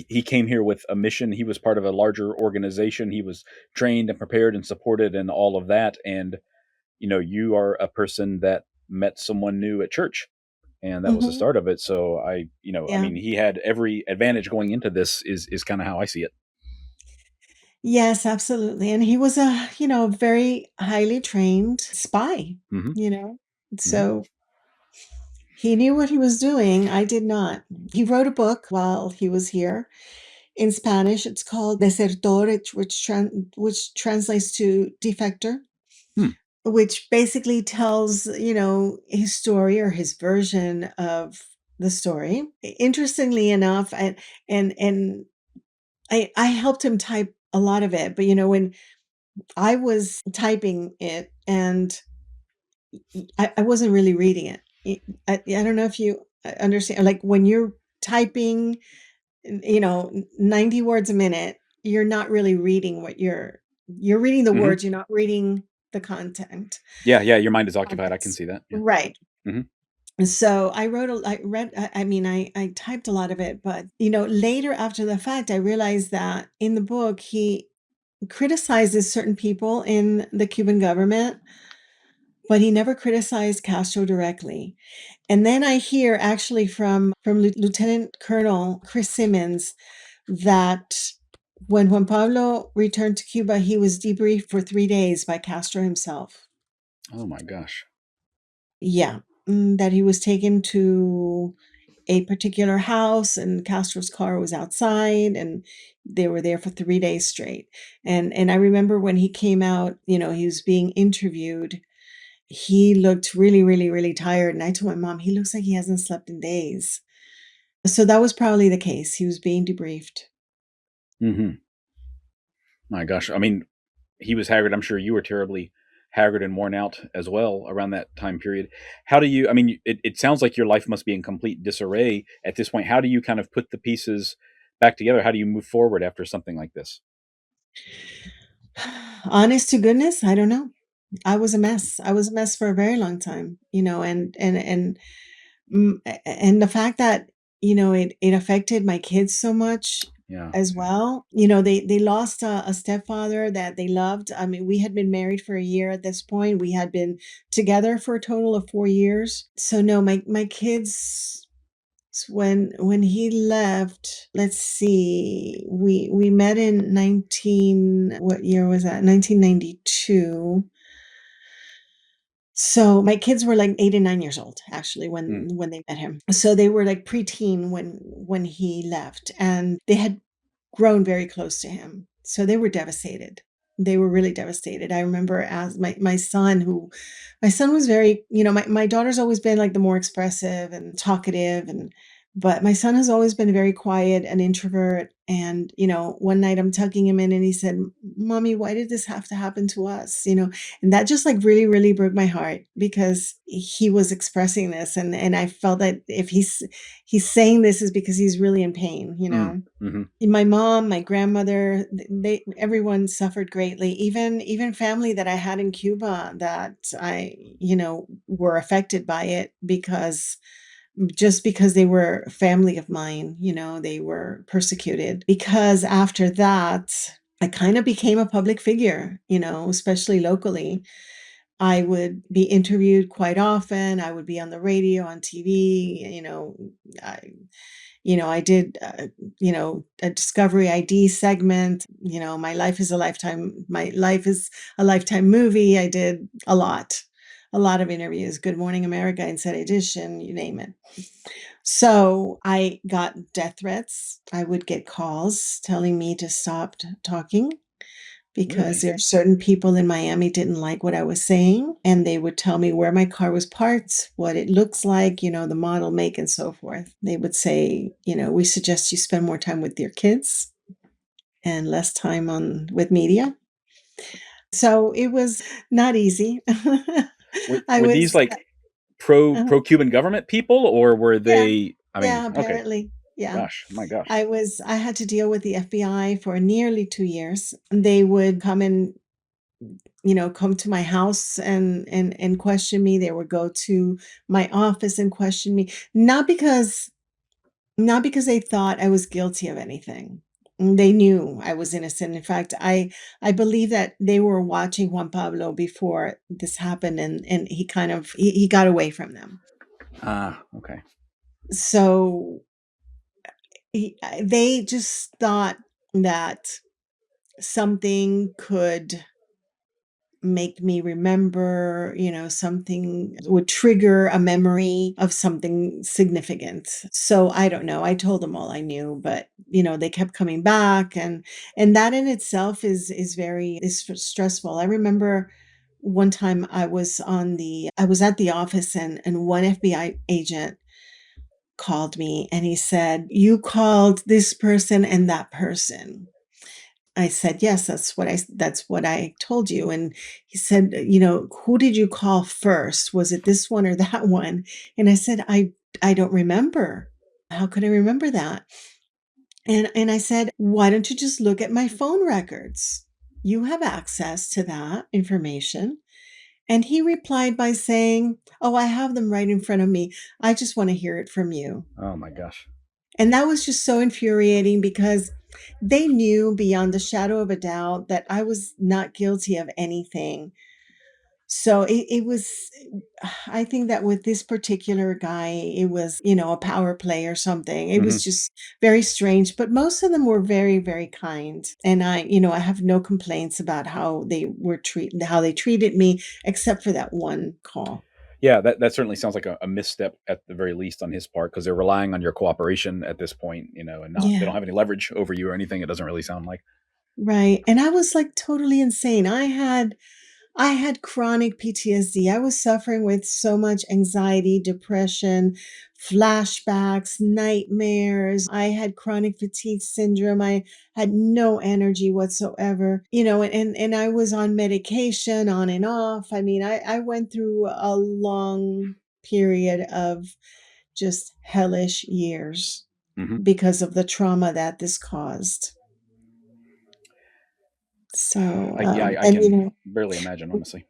he came here with a mission. He was part of a larger organization. He was trained and prepared and supported and all of that. And, you are a person that met someone new at church, and that was the mhm. start of it. So I Yeah. mean, he had every advantage going into this is kind of how I see it. Yes, absolutely, and he was a very highly trained spy, Hmm. you know? Hmm. So, he knew what he was doing, I did not. He wrote a book while he was here in Spanish. It's called Desertor, which translates to defector, Hmm. which basically tells, his story or his version of the story. Interestingly enough, and I helped him type a lot of it, but, when I was typing it and I wasn't really reading it. I don't know if you understand, like, when you're typing, 90 words a minute, you're not really reading what you're reading the Hmm. words, you're not reading the content. Yeah, yeah. Your mind is occupied. I can Context. see that. Yeah. Right. Hmm. So I read, I typed a lot of it, but, later after the fact, I realized that in the book, he criticizes certain people in the Cuban government, but he never criticized Castro directly. And then I hear actually from Lieutenant Colonel Chris Simmons that when Juan Pablo returned to Cuba, he was debriefed for 3 days by Castro himself. Oh my gosh. Yeah, that he was taken to a particular house and Castro's car was outside and they were there for 3 days straight. And I remember when he came out, he was being interviewed. He looked really, really, really tired, and I told my mom, "He looks like he hasn't slept in days." So that was probably the case. He was being debriefed. Hmm. My gosh. I mean, he was haggard. I'm sure you were terribly haggard and worn out as well around that time period. How do you, I mean, it sounds like your life must be in complete disarray at this point. How do you kind of put the pieces back together? How do you move forward after something like this? Honest to goodness, I don't know. I was a mess. I was a mess for a very long time, and the fact that, it affected my kids so much Yeah. as Yeah. well. They lost a stepfather that they loved. I mean, we had been married for a year at this point. We had been together for a total of 4 years. So no, my kids, when he left, let's see, we met in 19, what year was that? 1992. So my kids were like 8 and 9 years old actually Mm. when they met him. So they were like preteen when he left, and they had grown very close to him. So they were devastated. They were really devastated. I remember as my son was very, my daughter's always been like the more expressive and talkative, and But my son has always been very quiet, an introvert. And, one night I'm tucking him in and he said, Mommy, why did this have to happen to us? And that just like really, really broke my heart because he was expressing this. And I felt that if he's saying this is because he's really in pain, Mm-hmm. My mom, my grandmother, everyone suffered greatly. Even family that I had in Cuba that were affected by it because they were family of mine, they were persecuted. Because after that, I kind of became a public figure, especially locally. I would be interviewed quite often. I would be on the radio, on TV, I I did, a Discovery ID segment. My life is a lifetime movie. I did a lot of interviews. Good Morning America, Inside Edition, you name it. So I got death threats. I would get calls telling me to stop talking because Really? there are certain people in Miami didn't like what I was saying, and they would tell me where my car was parked, what it looks like, the model, make, and so forth. They would say, we suggest you spend more time with your kids and less time on with media. So it was not easy. I Were these was, like pro uh, pro Cuban government people, or were yeah, they? I mean, yeah, okay, apparently, yeah. gosh, my gosh. I had to deal with the FBI for nearly 2 years. They would come to my house and question me. They would go to my office and question me, not because they thought I was guilty of anything. They knew I was innocent. In fact, I believe that they were watching Juan Pablo before this happened, and he got away from them. Ah, okay. So they just thought that something could make me remember, something would trigger a memory of something significant. So I don't know. I told them all I knew, but they kept coming back, and that in itself is stressful. I remember one time I was at the office, and one FBI agent called me and he said, "You called this person and that person." I said, "Yes, that's what I told you." And he said, "Who did you call first? Was it this one or that one?" And I said, "I don't remember. How could I remember that?" And I said, "Why don't you just look at my phone records? You have access to that information." And he replied by saying, "Oh, I have them right in front of me. I just want to hear it from you." Oh my gosh. And that was just so infuriating because they knew beyond the shadow of a doubt that I was not guilty of anything. So it was, I think that with this particular guy, it was, a power play or something. It Hmm. was just very strange, but most of them were very, very kind. And I have no complaints about how they treated me, except for that one call. Yeah, that certainly sounds like a misstep at the very least on his part, because they're relying on your cooperation at this point, and not they don't Yeah. have any leverage over you or anything. It doesn't really sound like. Right. And I was like totally insane. I had chronic PTSD. I was suffering with so much anxiety, depression, flashbacks, nightmares. I had chronic fatigue syndrome. I had no energy whatsoever, and I was on medication on and off. I mean, I went through a long period of just hellish years Hmm. because of the trauma that this caused. So, Yeah, I and can barely imagine, honestly.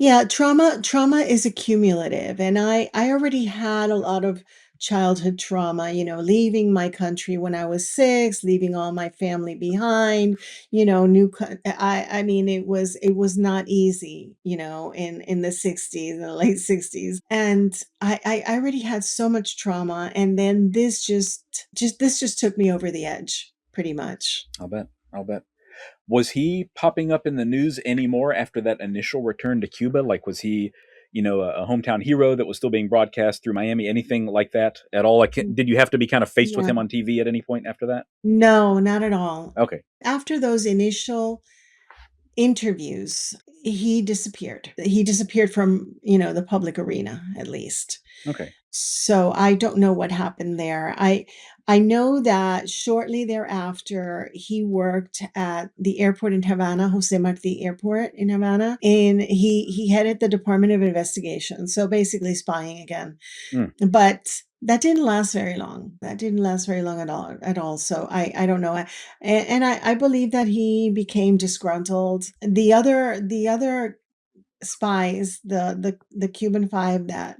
yeah, trauma is accumulative, and I already had a lot of childhood trauma, leaving my country when I was 6, leaving all my family behind, I mean, it was not easy, in the 60s, in the late 60s, and I already had so much trauma, and then this just took me over the edge, pretty much. I'll bet. I'll bet. Was he popping up in the news anymore after that initial return to Cuba? Like, was he, a hometown hero that was still being broadcast through Miami? Anything like that at all? Like, Mm, did you have to be kind of faced with yeah. him on TV at any point after that? No, not at all. Okay. After those initial interviews, he disappeared. He disappeared from, the public arena, at least. Okay. So I don't know what happened there. I know that shortly thereafter he worked at the airport in Havana, Jose Marti Airport in Havana, and he headed the Department of Investigation. So basically spying again. Mm. But that didn't last very long. That didn't last very long at all. So I don't know. And I believe that he became disgruntled. The other spies, the Cuban Five that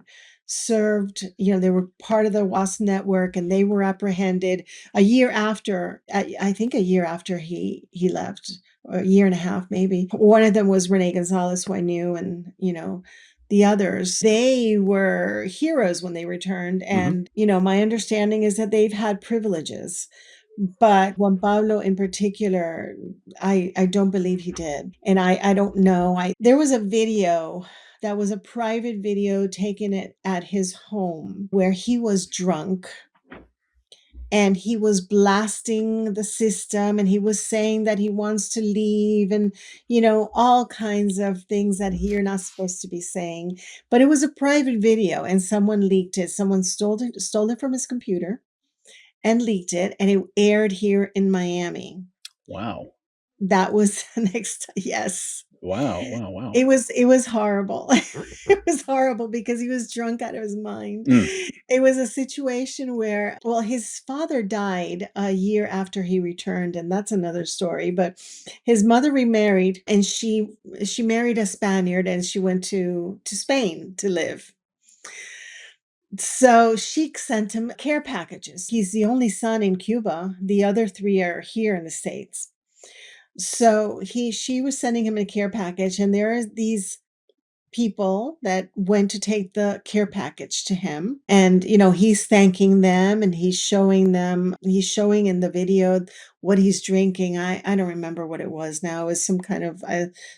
served, they were part of the WASP network, and they were apprehended a year after. I think a year after he left, or a year and a half maybe. One of them was Rene Gonzalez, who I knew, and the others, they were heroes when they returned. And my understanding is that they've had privileges. But Juan Pablo in particular, I don't believe he did. And I don't know. There was a video that was a private video taken at his home where he was drunk and he was blasting the system, and he was saying that he wants to leave, and all kinds of things that you're not supposed to be saying. But it was a private video, and someone leaked it. Someone stole it from his computer and leaked it, and it aired here in Miami. Wow. That was the next. Yes. Wow. Wow. Wow. It was horrible. It was horrible because he was drunk out of his mind. Mm. It was a situation where, well, his father died a year after he returned, and that's another story. But his mother remarried, and she married a Spaniard, and she went to Spain to live. So she sent him care packages. He's the only son in Cuba. The other three are here in the States. So she was sending him a care package, and there are these people that went to take the care package to him, and he's thanking them, and he's showing in the video what he's drinking. I don't remember what it was now. It was some kind of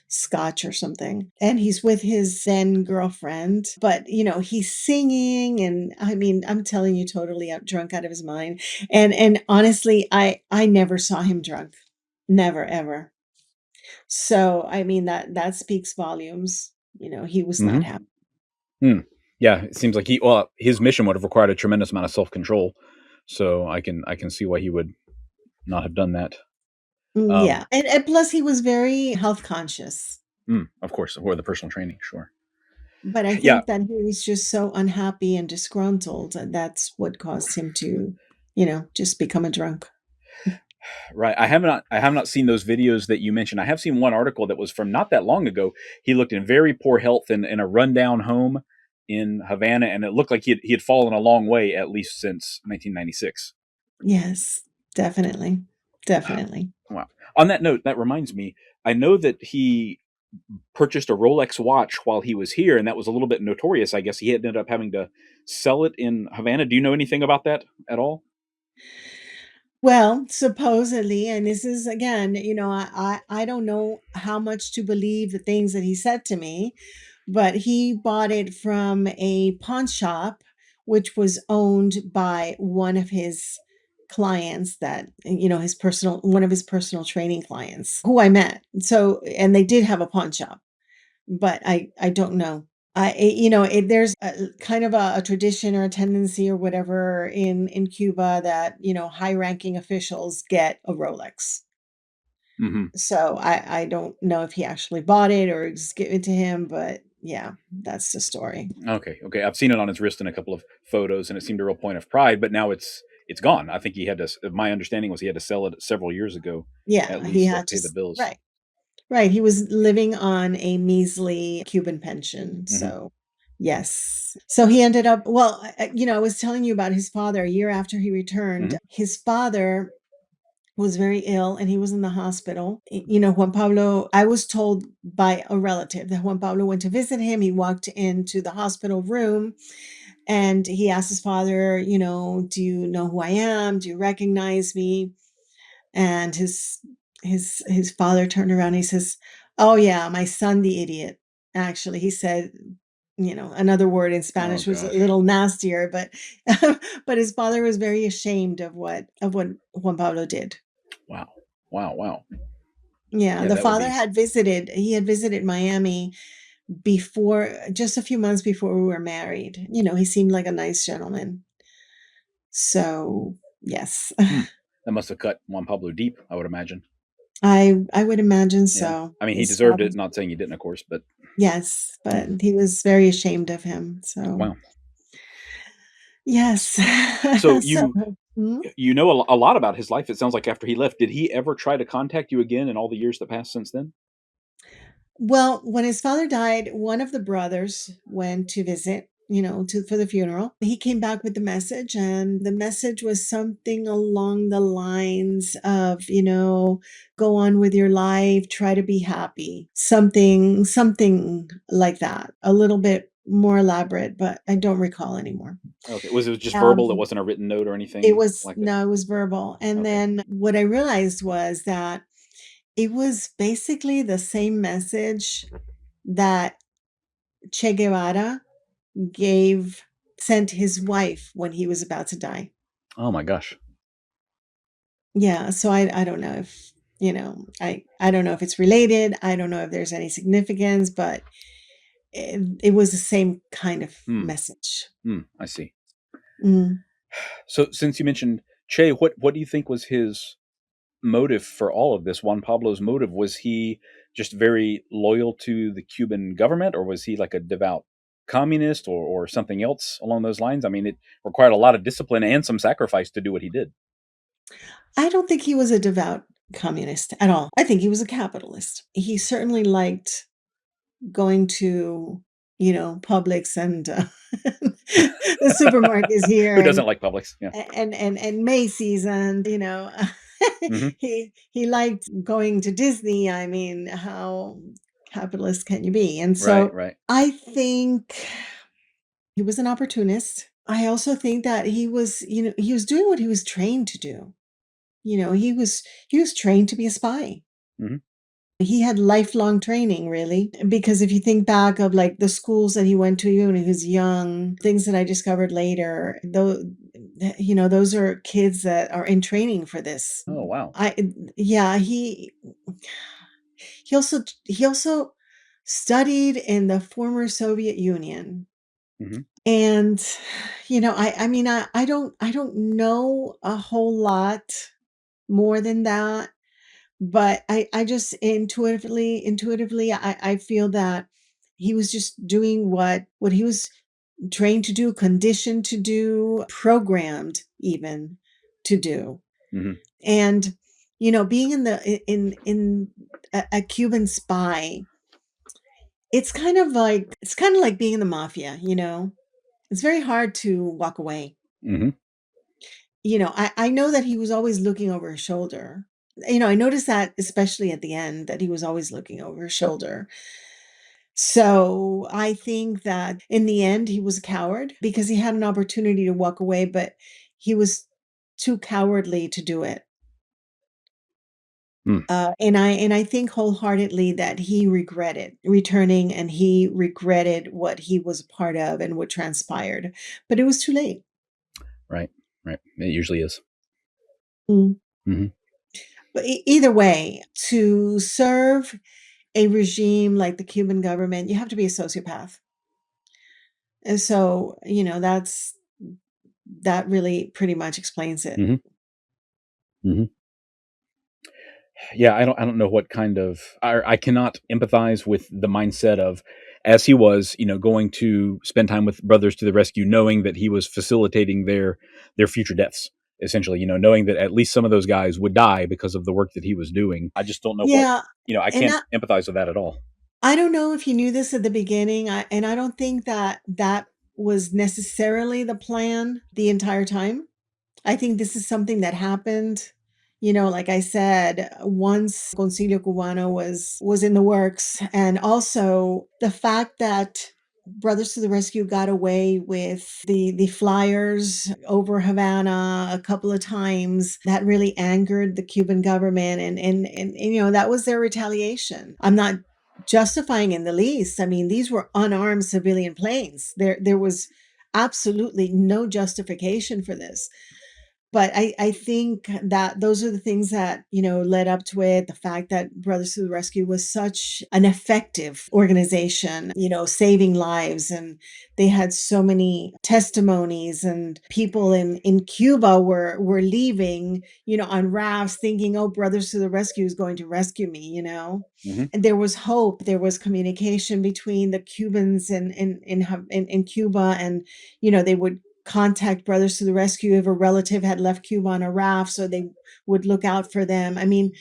scotch or something, and he's with his then girlfriend. But he's singing, and I mean, I'm telling you, totally drunk out of his mind. And honestly, I never saw him drunk, never ever. So I mean, that speaks volumes. He was not Mm-hmm. happy. Mm. Yeah, it seems like his mission would have required a tremendous amount of self-control. So I can see why he would not have done that. Yeah, and plus he was very health conscious. Of course, or the personal training, sure. But I Yeah, think that he was just so unhappy and disgruntled, and that's what caused him to, just become a drunk. right. I have not seen those videos that you mentioned. I have seen one article that was from not that long ago. He looked in very poor health in a rundown home in Havana, and it looked like he had fallen a long way, at least since 1996. Yes, definitely. Definitely. Wow. On that note, that reminds me, I know that he purchased a Rolex watch while he was here, and that was a little bit notorious. I guess he ended up having to sell it in Havana. Do you know anything about that at all? Well, supposedly, and this is again, I don't know how much to believe the things that he said to me, but he bought it from a pawn shop, which was owned by one of his clients, that, one of his personal training clients who I met. So, and they did have a pawn shop, but I don't know. There's a kind of a tradition or a tendency or whatever in Cuba that, high-ranking officials get a Rolex. Hmm. So I don't know if he actually bought it or just give it to him, but yeah, that's the story. Okay, okay. I've seen it on his wrist in a couple of photos, and it seemed a real point of pride. But now it's gone. I think he had to. My understanding was he had to sell it several years ago, at Yeah, he least to had to pay the bills. right. Right, he was living on a measly Cuban pension, Hmm. so yes. So he ended up, well, I was telling you about his father. A year after he returned, Hmm. his father was very ill, and he was in the hospital. Juan Pablo, I was told by a relative that Juan Pablo went to visit him. He walked into the hospital room, and he asked his father, "Do you know who I am? Do you recognize me?" And his father turned around and he says, "Oh yeah, my son, the idiot." Actually, he said, another word in Oh Spanish was a gosh! little nastier, but but his father was very ashamed of what Juan Pablo did. Wow! Wow! Wow! Yeah, Yeah, the that would father be. had visited Miami just a few months before we were married. He seemed like a nice gentleman. So, yes. Hmm, that must have cut Juan Pablo deep, I would imagine. I would imagine Yeah, so. I mean, he His deserved father, it. Not saying he didn't, of course, but yes, yeah. but he was very ashamed of him. So, Wow. yes. So So, mhm. you know a lot about his life. It sounds like after he left, did he ever try to contact you again in all the years that passed since then? Well, when his father died, one of the brothers went to visit, for the funeral. He came back with the message, and the message was something along the lines of, go on with your life, try to be happy. Something like that. A little bit more elaborate, but I don't recall anymore. Okay, was it just verbal? It Um, wasn't a written note or it anything was like that. no, it was verbal. And Okay. then what I realized was that it was basically the same message that Che Guevara gave sent his wife when he was about to die. Oh my gosh. Yeah, so I don't know if, I don't know if it's related. I don't know if there's any significance, but it was the same kind of Hmm. message. I see. Mm. So since you mentioned Che, what do you think was his motive for all of this? Juan Pablo's motive, was he just very loyal to the Cuban government, or was he like a devout communist, or something else along those lines? I mean, it required a lot of discipline and some sacrifice to do what he did. I don't think he was a devout communist at all. I think he was a capitalist. He certainly liked going to, Publix and the supermarkets here Who doesn't like Publix? Yeah. and Macy's and Hmm. he liked going to Disney. I mean, how capitalist can you be? And Right. so Right. I think he was an opportunist. I also think that he was doing what he was trained to do. He was trained to be a spy. Hmm. He had lifelong training, really, because if you think back of like the schools that he went to when he was young, things that I discovered later, though, those are kids that are in training for this. Oh wow. I Yeah, he also studied in the former Soviet Union. Hmm. And I mean I don't know a whole lot more than that, but I just intuitively I feel that he was just doing what he was trained to do, conditioned to do, programmed even to do. Hmm. And being in a Cuban spy, it's kind of like being in the mafia. It's very hard to walk away. Hmm. I know that he was always looking over his shoulder. I noticed that especially at the end that he was always looking over his shoulder. So I think that in the end he was a coward because he had an opportunity to walk away, but he was too cowardly to do it. Mm. And I think wholeheartedly that he regretted returning and he regretted what he was a part of and what transpired. But it was too late. Right. Right. It usually is. Mm. Hmm. But either way, to serve a regime like the Cuban government, you have to be a sociopath. And so, that really pretty much explains it. Hmm. Hmm. Yeah, I don't know what kind of, I cannot empathize with the mindset of, as he was, going to spend time with Brothers to the Rescue, knowing that he was facilitating their future deaths. Essentially, knowing that at least some of those guys would die because of the work that he was doing. I just don't know what, Yeah, I and can't empathize with that at all. I don't know if you knew this at the beginning, and I don't think that that was necessarily the plan the entire time. I think this is something that happened, like I said, once Concilio Cubano was in the works, and also the fact that Brothers to the Rescue got away with the flyers over Havana a couple of times. That really angered the Cuban government, and that was their retaliation. I'm not justifying in the least. I mean, these were unarmed civilian planes. There was absolutely no justification for this. but I think that those are the things that, led up to it. The fact that Brothers to the Rescue was such an effective organization, saving lives. And they had so many testimonies, and people in Cuba were leaving, on rafts thinking, oh, Brothers to the Rescue is going to rescue me. Hmm. And there was hope, there was communication between the Cubans in Cuba, and they would contact Brothers to the Rescue if a relative had left Cuba on a raft, so they would look out for them. I mean,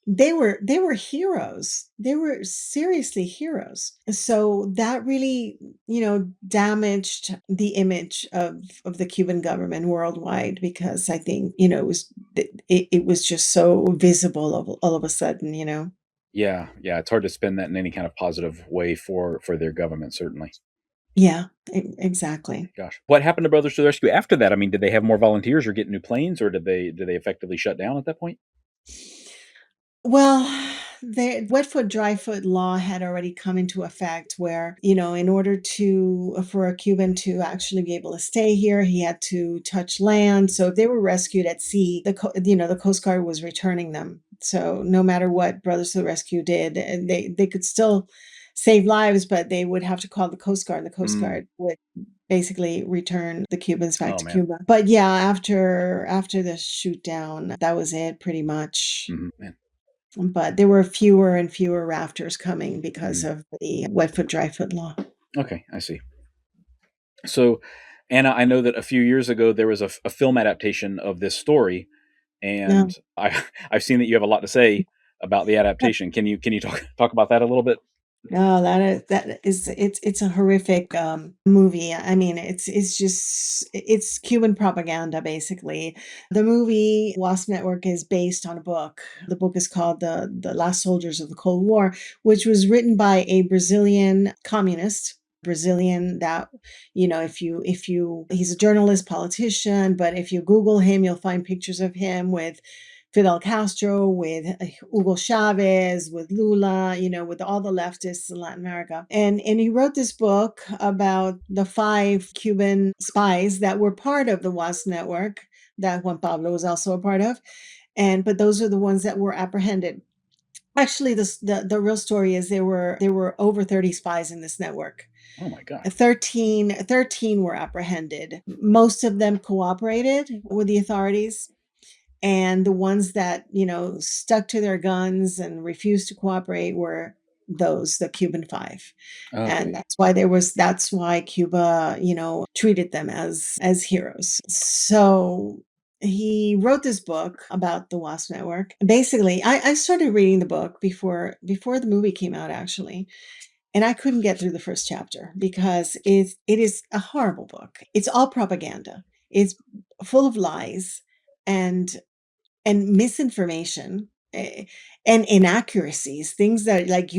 they were heroes. They were seriously heroes. So that really, damaged the image of the Cuban government worldwide, because I think, it was just so visible all of a sudden. Yeah, yeah, it's hard to spin that in any kind of positive way for their government, certainly. Yeah, exactly. Gosh, what happened to Brothers to the Rescue after that? I mean, did they have more volunteers or get new planes, or did they effectively shut down at that point? Well, the wet foot, dry foot law had already come into effect, where, in order for a Cuban to actually be able to stay here, he had to touch land. So if they were rescued at sea, the Coast Guard was returning them. So no matter what Brothers to the Rescue did, and they could still save lives, but they would have to call the Coast Guard, and the Coast Mm. Guard would basically return the Cubans back Oh, to man. Cuba. But yeah, after the shoot down, that was it pretty much. Mhm, man. But there were fewer and fewer rafters coming because Mm. of the wet foot, dry foot law. Okay, I see. So, Anna, I know that a few years ago there was a film adaptation of this story, No. and I've seen that you have a lot to say about the adaptation. Can you talk about that a little bit? No, it's a horrific movie. I mean, it's Cuban propaganda basically. The movie Wasp Network is based on a book. The book is called The Last Soldiers of the Cold War, which was written by a Brazilian communist. Brazilian that, if you he's a journalist, politician, but if you Google him, you'll find pictures of him with Fidel Castro, with Hugo Chavez, with Lula, with all the leftists in Latin America. And he wrote this book about the 5 Cuban spies that were part of the WASP network that Juan Pablo was also a part of. But those are the ones that were apprehended. Actually, the real story is there were over 30 spies in this network. Oh my God. 13 were apprehended. Most of them cooperated with the authorities, and the ones that, stuck to their guns and refused to cooperate were the Cuban 5. And Okay. that's why Cuba, treated them as heroes. So he wrote this book about the WASP network. Basically, I started reading the book before the movie came out, actually. And I couldn't get through the first chapter because it is a horrible book. It's all propaganda. It's full of lies, and misinformation, and inaccuracies, things that, like,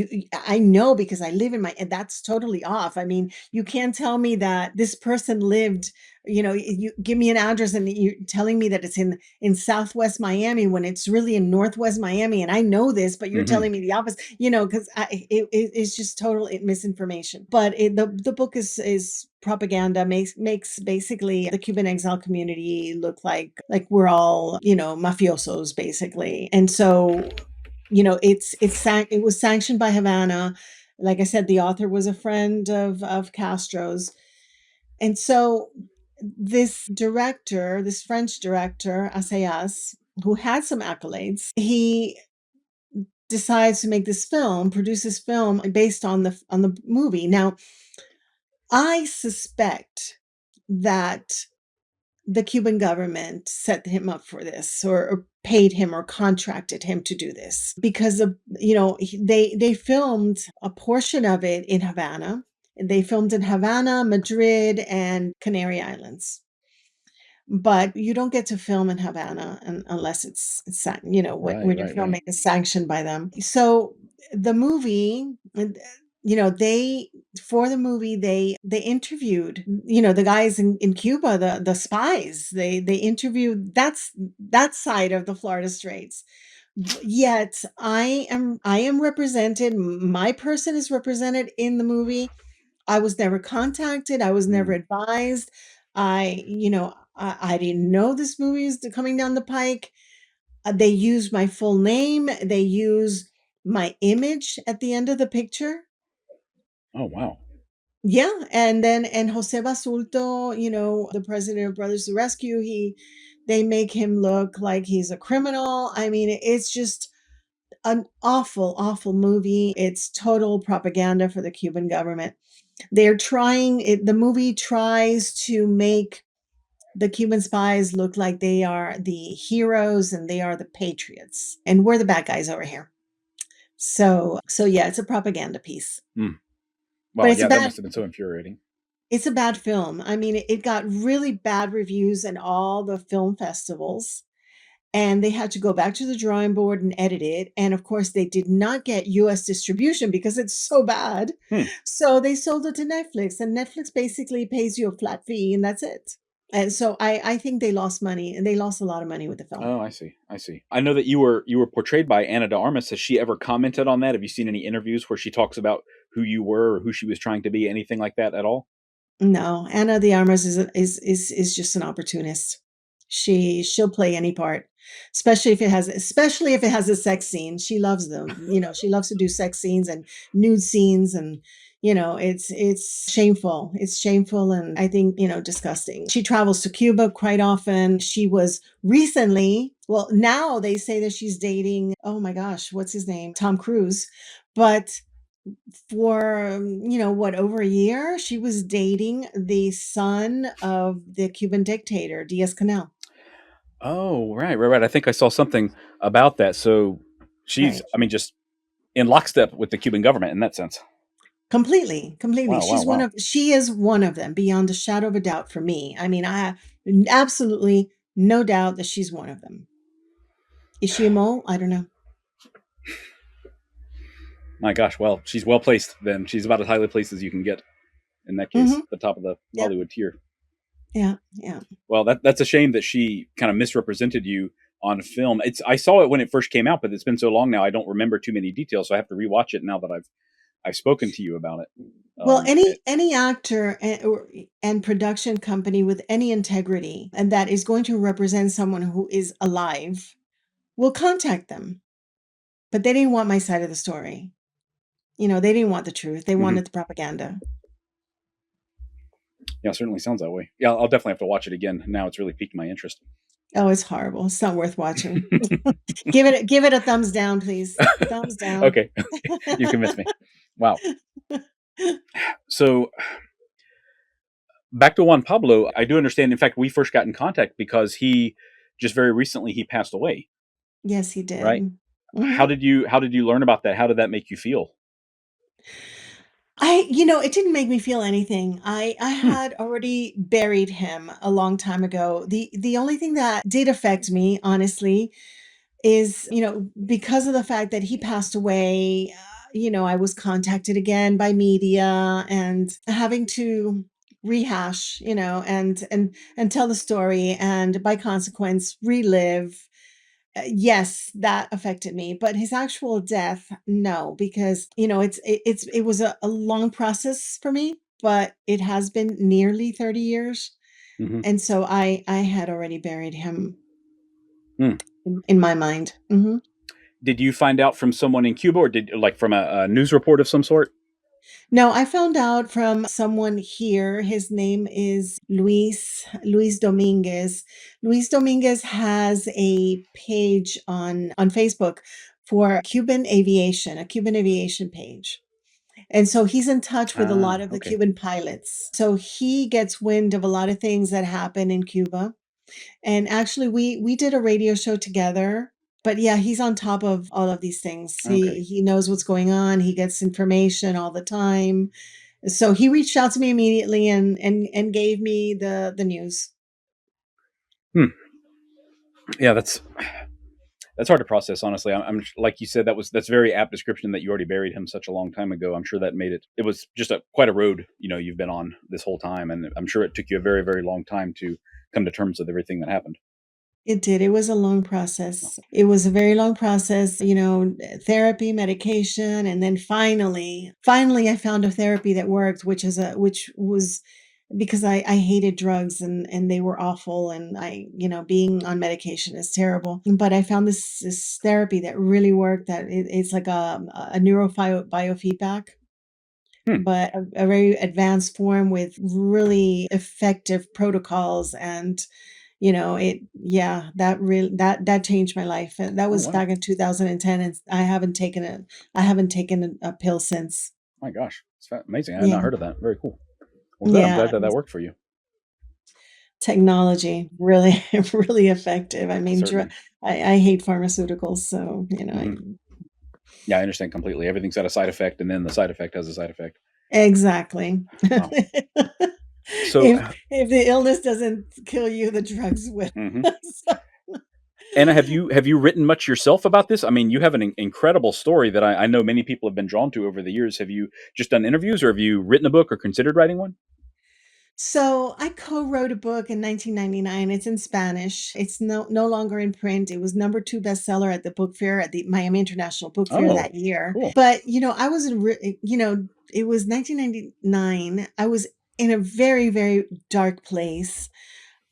I know because I live in my, and that's totally off. I mean, you can't tell me that this person lived, you give me an address and you're telling me that it's in Southwest Miami when it's really in Northwest Miami, and I know this, but you're Hmm. telling me the opposite, because it's just total misinformation. But the book is propaganda, makes basically the Cuban exile community look like we're all, mafiosos basically. And so, it was sanctioned by Havana. Like I said, the author was a friend of Castro's. And so this French director, Assayas, who had some accolades, he decides to produce this film based on the movie. Now, I suspect that the Cuban government set him up for this, or paid him or contracted him to do this, because of, they filmed a portion of it in Havana. They filmed in Havana, Madrid, and Canary Islands. But you don't get to film in Havana unless when Right, you're right, right. filming is sanctioned by them. So the movie, they for the movie they interviewed, the guys in Cuba, the spies. They interviewed that side of the Florida Straits. Yet I am represented. My person is represented in the movie. I was never contacted. I was never Mm. advised. I, I didn't know this movie is coming down the pike. They use my full name. They use my image at the end of the picture. Oh, wow. Yeah, and Jose Basulto, the president of Brothers to Rescue, they make him look like he's a criminal. I mean, it's just an awful, awful movie. It's total propaganda for the Cuban government. The movie tries to make the Cuban spies look like they are the heroes and they are the patriots, and we're the bad guys over here. So yeah, it's a propaganda piece. Mm. But Wow. Yeah, that must have been so infuriating. it's a bad film. I mean, it got really bad reviews in all the film festivals, and they had to go back to the drawing board and edit it. And of course, they did not get US distribution because it's so bad. Hmm. So they sold it to Netflix, and Netflix basically pays you a flat fee, and that's it. And so I think they lost money, and they lost a lot of money with the film. Oh, I see. I see. I know that you were portrayed by Anna de Armas. Has she ever commented on that? Have you seen any interviews where she talks about who you were or who she was trying to be? Anything like that at all? No, Anna de Armas is just an opportunist. She'll play any part, especially if it has a sex scene. She loves them. She loves to do sex scenes and nude scenes, and it's shameful. It's shameful, and I think, disgusting. She travels to Cuba quite often. She was recently, well, now they say that she's dating, oh my gosh, what's his name? Tom Cruise. But for what, over a year she was dating the son of the Cuban dictator Diaz Canel. Oh, right, right, right. I think I saw something about that. So she's, Right. I mean, just in lockstep with the Cuban government in that sense. Completely. Wow, wow, wow. She is one of them, beyond a shadow of a doubt, for me. I mean, I have absolutely no doubt that she's one of them. Is she a mole? I don't know. My gosh. Well, she's well placed then. She's about as highly placed as you can get in that case, Hmm. the top of the Yeah. Hollywood tier. Yeah. Well, that's a shame that she kind of misrepresented you on film. I saw it when it first came out, but it's been so long now I don't remember too many details, so I have to rewatch it now that I've spoken to you about it. Well, It any actor and production company with any integrity and that is going to represent someone who is alive will contact them. But they didn't want my side of the story. They didn't want the truth. They mhm. wanted the propaganda. Yeah, it certainly sounds that way. Yeah, I'll definitely have to watch it again. Now it's really piqued my interest. Oh, it's horrible. It's not worth watching. Give it a thumbs down, please. Thumbs down. Okay, you convinced me. Wow. So back to Juan Pablo, I do understand. In fact, we first got in contact because he just very recently he passed away. Yes, he Right? did. How Mhm. did you learn about that? How did that make you feel? It didn't make me feel anything. I Hmm. had already buried him a long time ago. The only thing that did affect me, honestly, is, because of the fact that he passed away, I was contacted again by media and having to rehash, and tell the story, and by consequence relive. Yes, that affected me, but his actual death, no, because it was a long process for me, but it has been nearly 30 years, Hmm. and so I had already buried him Hmm. in my mind. Hmm. Did you find out from someone in Cuba, or did like from a news report of some sort? No, I found out from someone here. His name is Luis Dominguez. Luis Dominguez has a page on Facebook for a Cuban aviation page. And so he's in touch with a lot Ah, of the okay, Cuban pilots. So he gets wind of a lot of things that happen in Cuba. And actually we did a radio show together. But yeah, he's on top of all of these things. okay. He knows what's going on. He gets information all the time. So he reached out to me immediately and gave me the news. Hmm. Yeah, that's hard to process, honestly. I'm like you said, that's very apt description that you already buried him such a long time ago. I'm sure that made it. It was just quite a road, you've been on this whole time, and I'm sure it took you a very, very long time to come to terms with everything that happened. It did. It was a long process. It was a very long process, therapy, medication, and then finally I found a therapy that worked, which was because I hated drugs and they were awful. And being on medication is terrible. But I found this therapy that really worked, that it's like a biofeedback, Hmm. but a very advanced form with really effective protocols. And that changed my life. And that Oh, was wow. back in 2010, and I haven't taken a pill since. My gosh. It's amazing. I had not Yeah. heard of that. Very cool. Well, good. I'm Yeah. glad that that worked for you. Technology really really effective. I mean, Certainly. I hate pharmaceuticals, so Hmm. Yeah, I understand completely. Everything's got a side effect, and then the side effect has a side effect. exactly. Wow. So, If the illness doesn't kill you, the drugs will. mhm. So- Anna, have you written much yourself about this? I mean, you have an incredible story that I know many people have been drawn to over the years. Have you just done interviews, or have you written a book or considered writing one? So I co-wrote a book in 1999. It's in Spanish. It's no longer in print. It was number two bestseller at the book fair, at the Miami International Book Fair Oh, that year. cool. But I was it was 1999. I was in a very, very dark place.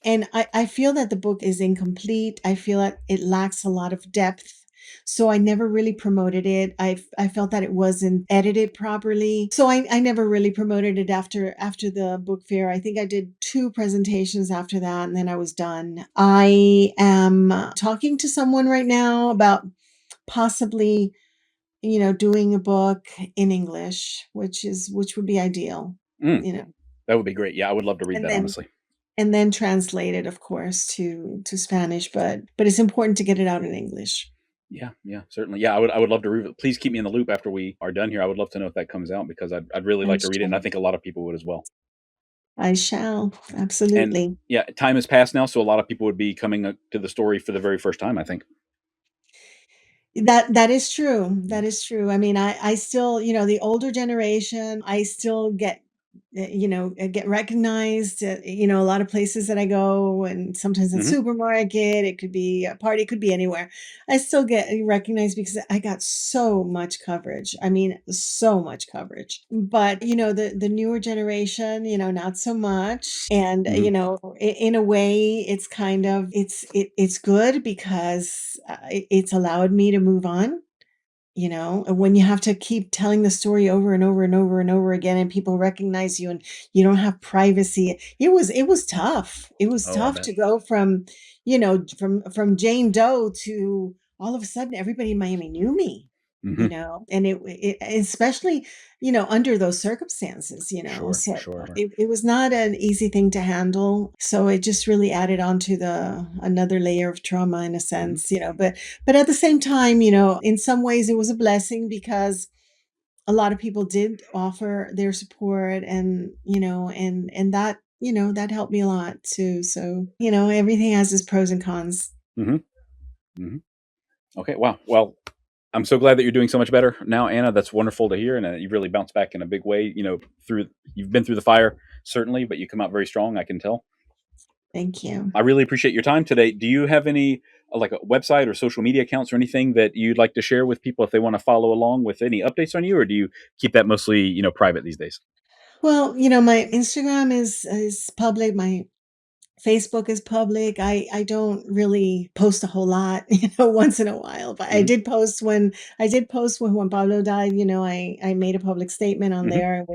And I feel that the book is incomplete. I feel that it lacks a lot of depth. So I never really promoted it. I felt that it wasn't edited properly. So I never really promoted it after the book fair. I think I did two presentations after that, and then I was done. I am talking to someone right now about possibly, doing a book in English, which would be ideal, Mm, you know. that would be great. Yeah, I would love to read And that, then honestly. translated, of course, to Spanish, but it's important to get it out in English. Yeah, yeah, certainly. Yeah, I would love to read it. Please keep me in the loop after we are done here. I would love to know if that comes out because I'd really I like to read it, and I shall. think a lot of people would as well. I shall. And Absolutely. yeah, time has passed now, so a lot of people would be coming to the story for the very first time, I think. That is true. Yeah. That is true. I mean, I still, the older generation, I still get recognized at, a lot of places that I go, and sometimes in Hmm. supermarket, it could be a party, it could be anywhere. I still get recognized because I got so much coverage. I mean, so much coverage. But, the newer generation, not so much. And, Hmm. in a way, it's kind of it's good because it's allowed me to move on. And when you have to keep telling the story over and over and over and over again, and people recognize you, and you don't have privacy, it was tough. It was Oh, I tough bet. to go from Jane Doe to all of a sudden everybody in Miami knew me. Hmm. And it especially, under those circumstances, Sure, so sure. it was not an easy thing to handle. So it just really added on to the another layer of trauma, in a Hmm. sense. But at the same time, in some ways it was a blessing, because a lot of people did offer their support, and that helped me a lot too. So, everything has its pros and cons. Hmm. Hmm. Okay. Wow. Well, I'm so glad that you're doing so much better now, Anna. That's wonderful to hear, and you've really bounced back in a big way. Through you've been through the fire, certainly, but you come out very strong. I can tell. Thank you. I really appreciate your time today. Do you have any like a website or social media accounts or anything that you'd like to share with people if they want to follow along with any updates on you, or do you keep that mostly private these days? Well, my Instagram is public. My Facebook is public. I don't really post a whole lot, once in a while. But I Hmm. did post when Juan Pablo died. I made a public statement on Hmm. there,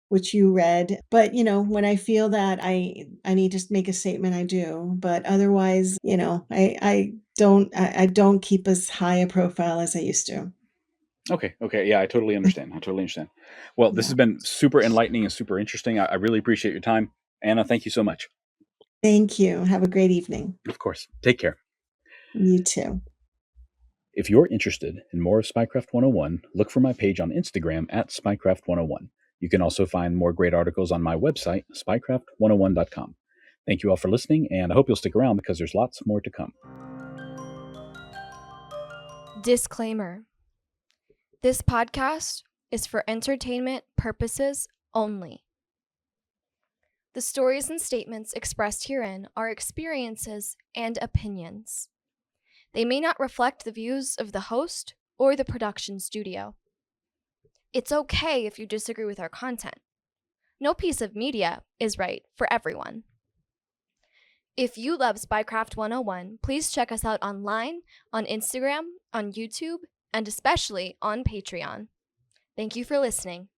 which you read. But when I feel that I need to make a statement, I do. But otherwise, I don't keep as high a profile as I used to. Okay. Okay. Yeah, I totally understand. I totally understand. Well, this has Yeah. been super enlightening and super interesting. I really appreciate your time, Anna. Thank you so much. Thank you. Have a great evening. Of course. Take care. You too. If you're interested in more of Spycraft 101, look for my page on Instagram at Spycraft 101. You can also find more great articles on my website, spycraft101.com. Thank you all for listening, and I hope you'll stick around because there's lots more to come. Disclaimer: this podcast is for entertainment purposes only. The stories and statements expressed herein are experiences and opinions. They may not reflect the views of the host or the production studio. It's okay if you disagree with our content. No piece of media is right for everyone. If you love Spycraft 101, please check us out online, on Instagram, on YouTube, and especially on Patreon. Thank you for listening.